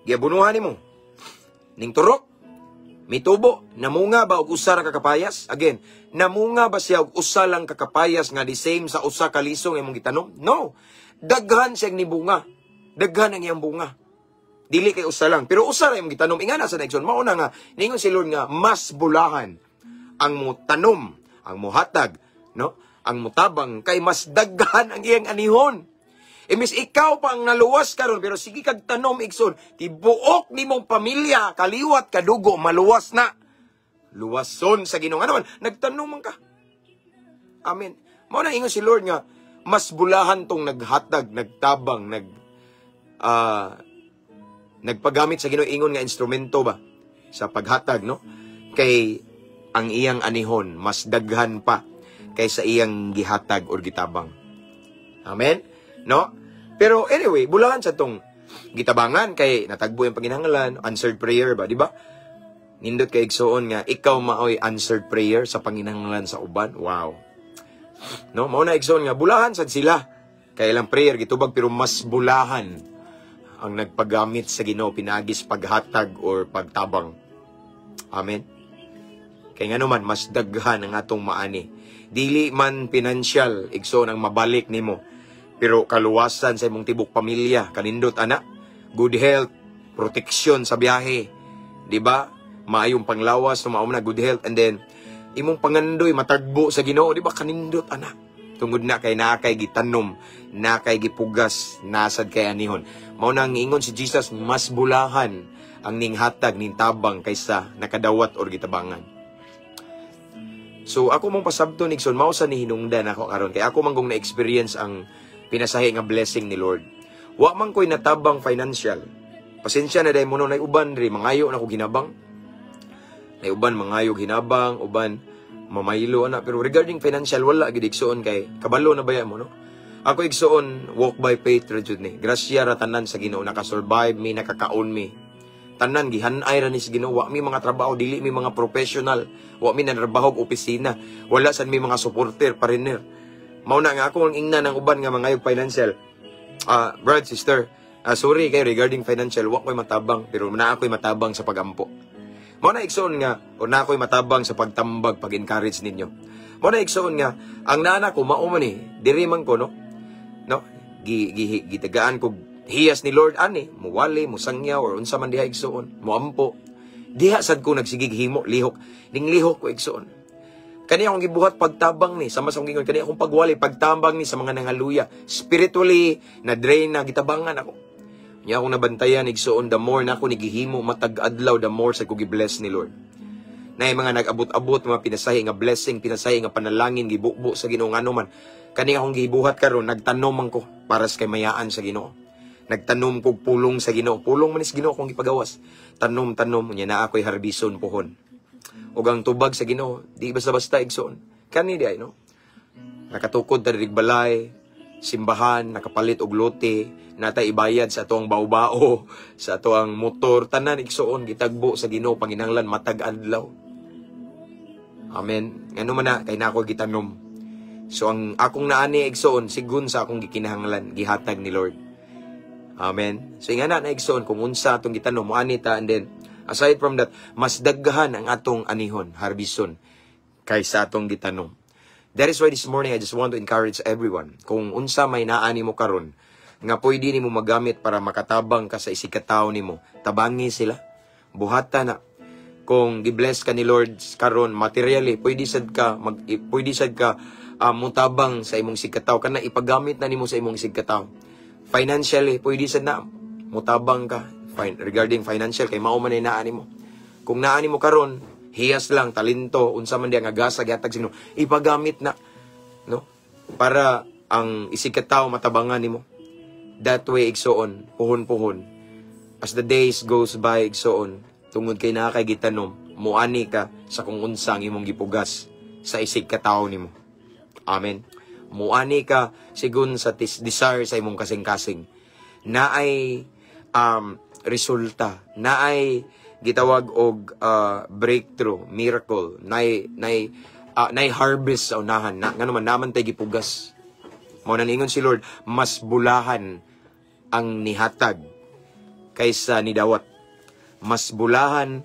Giabunuhan nimo. Ning turok mitubo, namunga ba og usa ra ka kapayas? Again, namunga ba siya og usa lang ka kapayas nga the same sa usa ka liso nga imong gitanom? No. Daghan siya ni bunga. Daghan ang iyang bunga. Dili kay usa lang. Pero usa ra imong gitanom. Ingana sa next one. Mauna nga, ningon si Lord nga, mas bulahan ang mo tanom, ang mo hatag, no? Ang mo tabang, kay mas daghan ang iyang anihon. Imis ikaw pa ang naluwas karon pero sige kag tanom igsoon, tibuok nimong pamilya, kaliwat, kadugo, maluwas na. Luwason sa Ginoo. Ano man, nagtanom man ka. Amen. Mao na ingon si Lord nga, mas bulahan tong naghatag, nagtabang, nagpagamit sa Ginoo ingon nga instrumento ba sa paghatag, no? Kay ang iyang anihon mas daghan pa kaysa iyang gihatag or gitabang. Amen? No? Pero anyway, bulahan sa tong gitabangan kay natagbo yung panginahanglan, answered prayer ba, di ba? Nindot kay igsoon nga ikaw maoy answered prayer sa panginahanglan sa uban. Wow. No, mao na igsoon nga bulahan sad sila. Kay ilang prayer gitubag pero mas bulahan ang nagpagamit sa Ginoo pinagis paghatag or pagtabang. Amen. Kay ngano man mas daghan ang atong maani. Dili man financial igsoon ang mabalik nimo. Pero kaluwasan sa imong tibok pamilya, kanindot ana, good health, proteksyon sa biyahe, di ba? Maayong panglawas, maayong na good health, and then imong pangandoy matagbo sa Ginoo, di ba? Kanindot ana. Tungod na kay nakay gitanom, nakay gipugas, nasad kay anihon. Mao nang ingon si Jesus, mas bulahan ang ninghatag ning tabang kaysa nakadawat or gitabangan. So ako mong pasabton igsoon, mao sa ni hinungdan ako karon kay ako manggong na-experience ang pinasahi nga blessing ni Lord. Wa man ko'y natabang financial. Pasensya na dahil mo na uban rin, mangayo na ko ginabang. Na uban mangayo ginabang, uban mamaylo na. Pero regarding financial, wala gidiksoon kay kabalo na baya mo, no? Ako igsoon, walk by faith, rajud ni. Grasya ratanan sa Ginoo, nakasurvive mi, nakakaon mi. Tanan, gihanay ra ni sa Ginoo. Wa mi mga trabaho, dili mi mga professional. Wa mi nanarbaho og opisina. Wala san mi mga supporter, pariner. Mao na nga ako ang ingna ng uban nga mangayog financial. Brad, sister, sorry kayo regarding financial, wa ko'y matabang, pero na ako'y matabang sa pagampo. Mao na igsoon nga, o na ako'y matabang sa pagtambag, pag-encourage ninyo. Mao na igsoon nga, ang nana ko, mauman diri man ko, no? Gitagaan ko, hiyas ni Lord, ani, muwali, musangyaw, or unsa man diha igsoon, muampo. Diha sad ko nagsigig himo, lihok. Ning lihok ko igsoon. Kani akong gibuhat pagtabang ni, sama sa akong gingon, kani akong pagwali, pagtabang ni sa mga nangaluya. Spiritually, na-drain na, gitabangan ako. Niya akong nabantayan, igsoon, the more na ako nigihimo, matag-adlaw, the more sa ko gibless ni Lord. Na mga nag-abot-abot, mga pinasahi nga blessing, pinasahi nga panalangin, gibukbo sa Ginoo, ano man. Kani akong gibuhat karon, nagtanom man ko, para sa kamayaan sa Ginoo. Nagtanom ko pulong sa Ginoo. Pulong man is Ginoo kong gipagawas. Tanom-tanom, niya na ako'y harbison pohon. O ang tubag sa Ginoo, di basta-basta igsoon. Kani di ay, no? Nakatukod ta diri balay, simbahan, nakapalit og lote, natay ibayad sa atoang baw-bao, sa atoang motor, tanan igsoon gitagbo sa Ginoo panginahanglan matag adlaw. Amen. Ngano man na kay nako gitanom. So ang akong naani igsoon sigun sa akong gikinahanglan gihatag ni Lord. Amen. So ingana na igsoon kung unsa atong gitanom mo ani ta, and then aside from that, mas daggahan ang atong anihon, harbison, kaysa atong gitanom. That is why this morning, I just want to encourage everyone. Kung unsa may naani mo karon, nga pwede ni mo magamit para makatabang ka sa isikataw ni mo, tabangi sila. Buhata na. Kung gibless ka ni Lord karon materially, pwede sad ka mutabang sa imong sikataw. Kana ipagamit na nimo sa imong sikataw. Financially, pwede sad na mutabang ka. Regarding financial, kay mao man ay naani mo. Kung naani mo karon, hiyas lang, talento, unsa man diya nga gasa, gihatag sino, ipagamit na, no? Para ang isikataw matabangan nimo. That way, igsoon, puhon-puhon. As the days goes by, igsoon, tungod kay nakay gitanom, muani ka sa kung unsang imong gipugas sa isikataw nimo. Amen. Muani ka sigun sa desire sa imong kasing-kasing. Naay resulta, naay gitawag og breakthrough, miracle, nay harvest sa unahan, ngano man naman tay gipugas. Mao nang ingon si Lord, mas bulahan ang nihatag kaysa nidawat. Mas bulahan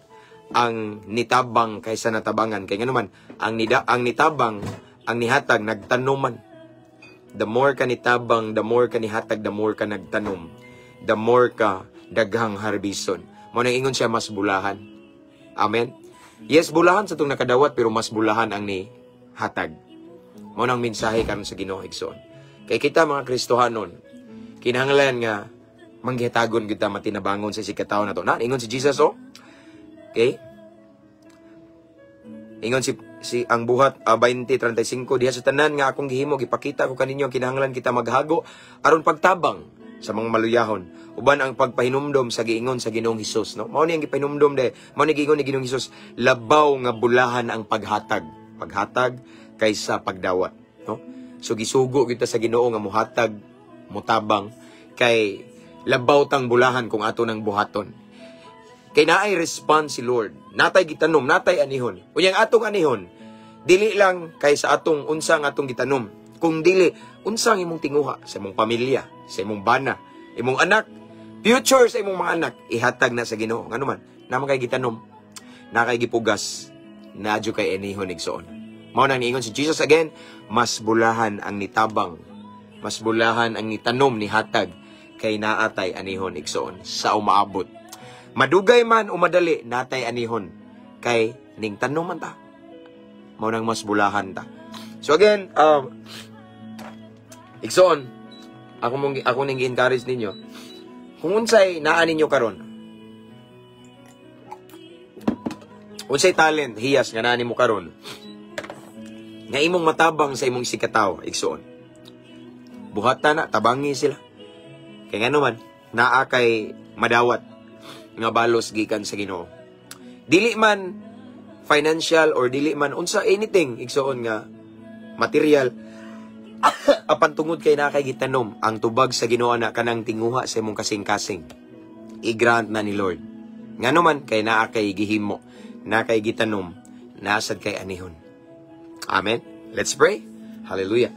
ang nitabang kaysa natabangan. Kay ngano man ang nitabang, ang nihatag nagtanuman. The more ka nitabang, the more ka nihatag, the more ka nagtanom, the more ka daghang harbison. Mo nang ingon siya mas bulahan. Amen. Yes, bulahan sa tong nakadawat pero mas bulahan ang ni hatag. Mo nang mensahe karon sa Ginoo igsoon. Kay kita mga Kristohanon, kinahanglan nga manghitagon kita matinabangon sa sikataw na to. Na ingon si Jesus, oh. Okay? Ingon si ang buhat 20:35 diha sa tanan nga akong gihimo gipakita ko kaninyo kinahanglan kita maghago aron pagtabang sa mga maluyahon. Uban ang pagpahinumdom sa giingon sa Ginoong Hesus, no? Mao ni ang gipahinumdom de, mao ni giingon ni Ginoong Hesus, labaw nga bulahan ang paghatag. Paghatag kaysa pagdawat, no? So gisugo kita sa Ginoo nga muhatag, mutabang kay labaw tang bulahan kung ato nang buhaton. Kay naay response si Lord. Natay gitanom, natay anihon. Unyang atong anihon, dili lang kay sa atong unsang atong gitanom. Kung dili, unsang imong tinguha sa imong pamilya, sa imong bana, imong anak, future sa imong mga anak, ihatag na sa Ginoo. Ngano man, naman kay gitanom, na kay gipugas, nadyo kay anihon igsoon. Mao nang niingon si Jesus again, mas bulahan ang nitabang, mas bulahan ang nitanom ni hatag, kay naatay anihon igsoon sa umaabot. Madugay man o madali, natay anihon, kay ning tanom man ta. Mao nang mas bulahan ta. So again, igsoon, ako ning gi-encourage ninyo, kung unsay naa ninyo karon, unsay talent, hiyas nga naa nimo karon, nga imong matabang sa imong sikataw, igsoon, buhata na, tabangi sila. Kaya nga naman, naa kay madawat nga balos gikan sa Ginoo. Dili man financial or dili man unsa anything, igsoon nga material, apan tungod kay na kay gitanom ang tubag sa Ginoo na kanang tinguha sa imong kasing-kasing, i-grant na ni Lord. Ngano man kay naa kay gihimo, na kay gitanom, nasad kay anihon. Amen. Let's pray. Hallelujah.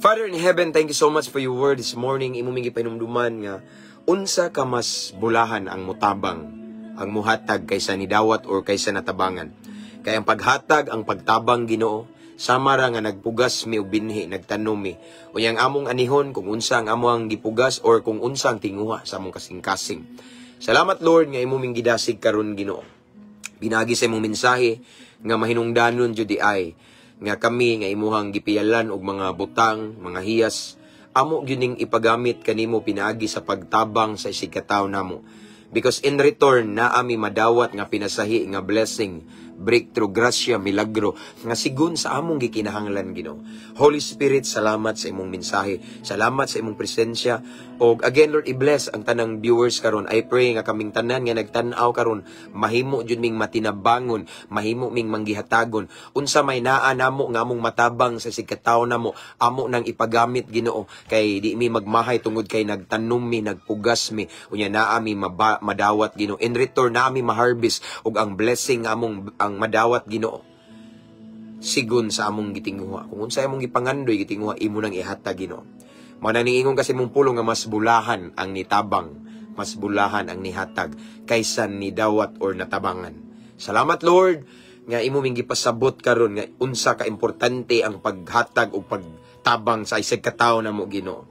Father in heaven, thank you so much for your word this morning. Imo mingi painumduman nga unsa ka mas bulahan ang mutabang, ang muhatag kaysa nidawat or kaysa natabangan. Kaya ang paghatag, ang pagtabang Ginoo, sama ra nga nagpugas mi og binhi, nagtanom mi. Unyang among anihon kung unsa ang among gipugas or kung unsa ang tinguha sa among kasing-kasing. Salamat Lord nga imo ming gidasig karon Ginoo. Pinagi sa imong mensahe nga mahinungdanon jud di ay nga kami nga imuhang gipiyalan og mga butang, mga hiyas, amo gyuning ipagamit kanimo pinaagi sa pagtabang sa isigkataw namo. Because in return, naami madawat nga pinasahi nga blessing, breakthrough, grasya, milagro, nga sigun sa among gikinahanglan Ginoo. Holy Spirit, salamat sa imong mensahe. Salamat sa imong presensya. O again, Lord, i-bless ang tanang viewers karon. I pray nga kaming tanan nga nagtan-aw karon, mahimo jud ming matinabangon, mahimo ming manggihatagon. Unsa may naa namo nga among matabang sa sigkataw namo, amo nang ipagamit Ginoo. Kay di mi magmahay tungod kay nagtanom mi, nagpugas mi, unya naa mi madawat Ginoo. In return, naa mi ma-harvest og ang blessing among ang madawat Ginoo. Sigun sa among gitinguha. Kung unsa among gipangandoy gitinguha, imo nang ihatag Ginoo. Mananiingon kasi mong pulong nga mas bulahan ang nitabang, mas bulahan ang nihatag kaysa nidawat or natabangan. Salamat Lord nga imo ming gipasabot karon nga unsa ka importante ang paghatag o pagtabang sa isig katawo namo Ginoo.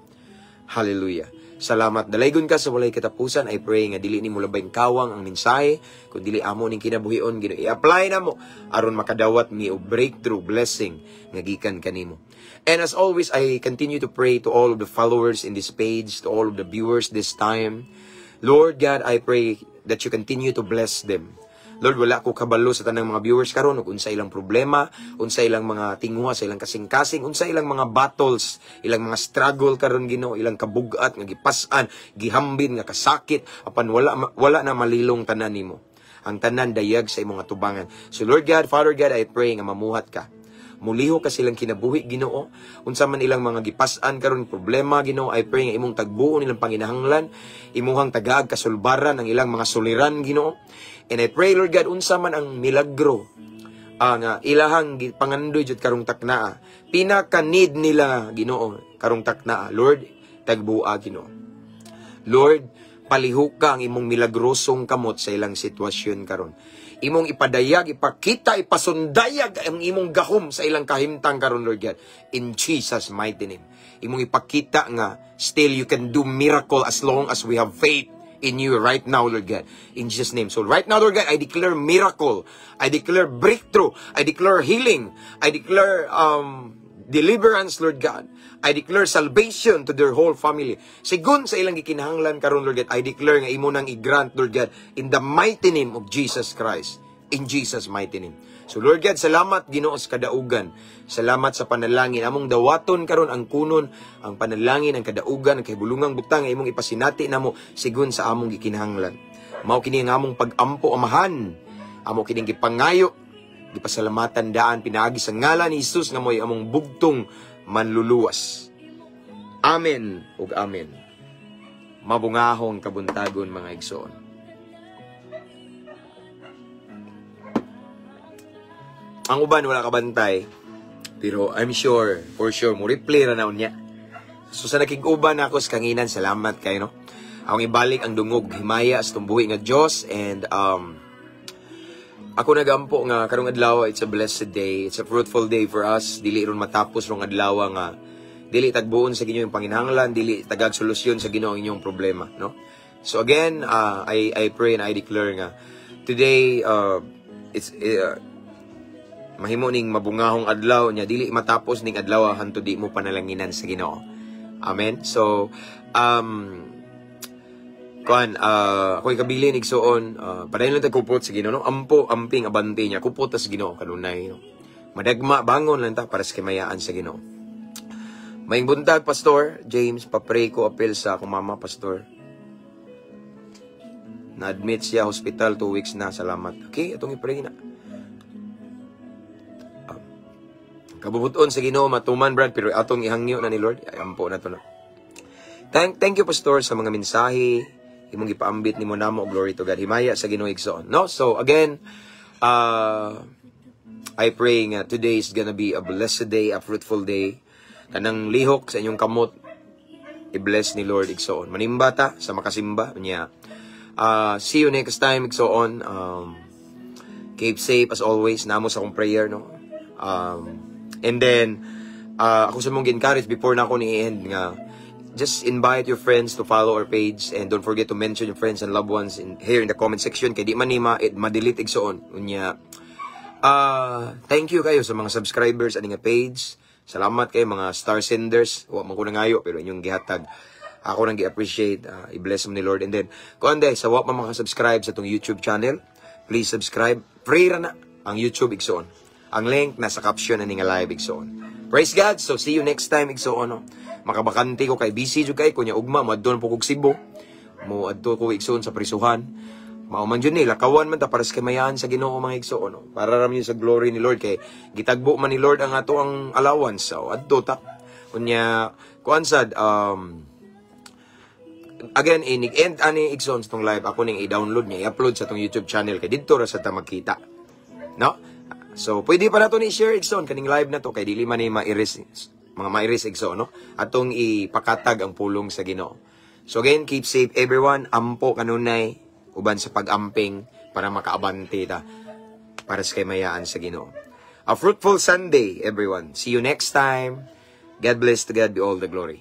Hallelujah. Salamat. Dalaygon ka sa walay katapusan. I pray nga dili nimo labayng kawang ang mensahe, kun dili amo ning kinabuhion Ginoo. I-apply namo aron makadawat mi og breakthrough blessing nga gikan kanimo. And as always, I continue to pray to all of the followers in this page, to all of the viewers this time. Lord God, I pray that you continue to bless them. Lord, wala ko kabalo sa tanang mga viewers karon ug unsa ilang problema, unsa ilang mga tinguha sa ilang kasing-kasing, unsa ilang mga battles, ilang mga struggle karon Ginoo, ilang kabugat nga gipas-an, gihambin nga kasakit, apan wala na malilong tanan nimo. Ang tanan dayag sa imong atubangan. So Lord God, Father God, I pray nga mamuhat ka. Muliho ka silang kinabuhi Ginoo, unsa man ilang mga gipas-an karon problema Ginoo, I pray nga imong tagbuon ilang panginahanglan, imuhang tagaag kasulbaran ang ilang mga suliran Ginoo. And I pray Lord God, unsa man ang milagro nga ilahang pangandoy jud karong taknaa, pinaka need nila Ginoo karong taknaa, Lord, tagbua Ginoo. Lord, palihok ka ang imong milagrosong kamot sa ilang sitwasyon karon. Imong ipadayag, ipakita, ipasundayag ang imong gahom sa ilang kahimtang karon Lord God. In Jesus' mighty name. Imong ipakita nga still you can do miracle as long as we have faith in you right now, Lord God. In Jesus' name. So right now, Lord God, I declare miracle. I declare breakthrough. I declare healing. I declare deliverance, Lord God. I declare salvation to their whole family. Sigun sa ilang gikinahanglan karon Lord God, I declare nga imo nang i-grant, Lord God, in the mighty name of Jesus Christ. In Jesus' mighty name. So Lord God, salamat Ginoo sa kadaugan. Salamat sa panalangin. Among dawaton karon ang kunon, ang panalangin, ang kadaugan, ang kahibulungang butang nga imong ipasinati namo sigun sa among gikinahanglan. Mao kini ang among pag-ampo amahan. Amo kining gipangayo, gipasalamatan daan pinaagi sa ngalan ni Jesus nga mo'y among bugtong manluluwas. Amen ug amen. Mabungahong kabuntagon mga igsoon. Ang uban wala kabantay, pero I'm sure, for sure, mo replay ra naon niya. So sa nakig-uban ako sa kanginan, salamat kayo, no? Akong ibalik ang dungog, himaya sa tumbuhi nga Diyos, and ako nagampo nga karong adlaw, it's a blessed day, it's a fruitful day for us. Dili ron matapos rong adlaw nga dili tagbuon sa Ginoo yung panginahanglan, dili tagag solusyon sa Ginoo ang inyong problema, no? So again, I pray and I declare nga today it's mahimo ning mabungahong adlaw niya, dili matapos ning adlaw hantud di mo panalanginan sa Ginoo. Amen. So ako'y kabilin igsoon, padayon lang kupot sa Ginoo, no? Ampo amping abante niya kupot sa Ginoo kanunay, no? Madagma bangon lang ta para sa kimayaan sa Ginoo. Maing buntag, Pastor James, papray ko apel sa akong mama, Pastor. Na-admit siya hospital 2 weeks na, salamat. Okay, atong i-pray na. Kabubuton sa Ginoo matuman, Brad, pero atong ihangyo na ni Lord. Ay, ampo na to na. Thank you, Pastor, sa mga mensahe. Imong gipaambit nimo namo, glory to God. Himaya sa Ginoo igsoon. No? So, again, I pray nga today is gonna be a blessed day, a fruitful day. Kanang lihok sa inyong kamot, i-bless ni Lord igsoon. Manimba ta sa makasimba niya. See you next time igsoon. Keep safe as always. Namo sa akong prayer, no? And then, ako sa mong encourage before na ako ni-end nga, just invite your friends to follow our page and don't forget to mention your friends and loved ones here in the comment section kay di man ni ma-delete igsoon. Unya, thank you kayo sa mga subscribers ani nga page. Salamat kayo mga star senders. Wa man ko nangayo pero inyong gihatag. Ako nang gi-appreciate. I-bless mo ni Lord. And then, kung anday, sa wa pa mga-subscribe sa itong YouTube channel, please subscribe. Free ra na ang YouTube igsoon. Ang link nasa caption na nga live igsoon. Praise God. So see you next time igsoon. No? Makabakante ko kay busy jud kay kunya ugma moadton po kog Cebu. Moadto ko igsoon sa prisuhan. Mauman jud ni lakawan man ta para sa kamayan sa Ginoo mga igsoon. No? Para ra sa glory ni Lord kay gitagbo man ni Lord ang ato ang allowance. So adto ta. Kunya kuan sad again inig-end ani igsoon sa tong live ako ning i-download niya i-upload sa tong YouTube channel kay didto ra sa ta magkita. No? So, pwede pa na ito ni-share, igsoon, kaning live na to, kay dili man ni ma-iris, mga ma-iris, igsoon, no? Atong ipakatag ang pulong sa Ginoo. So, again, keep safe, everyone. Ampo kanunay, uban sa pag-amping, para makaabante ta, para sa kamayaan sa Ginoo. A fruitful Sunday, everyone. See you next time. God bless, to God be all the glory.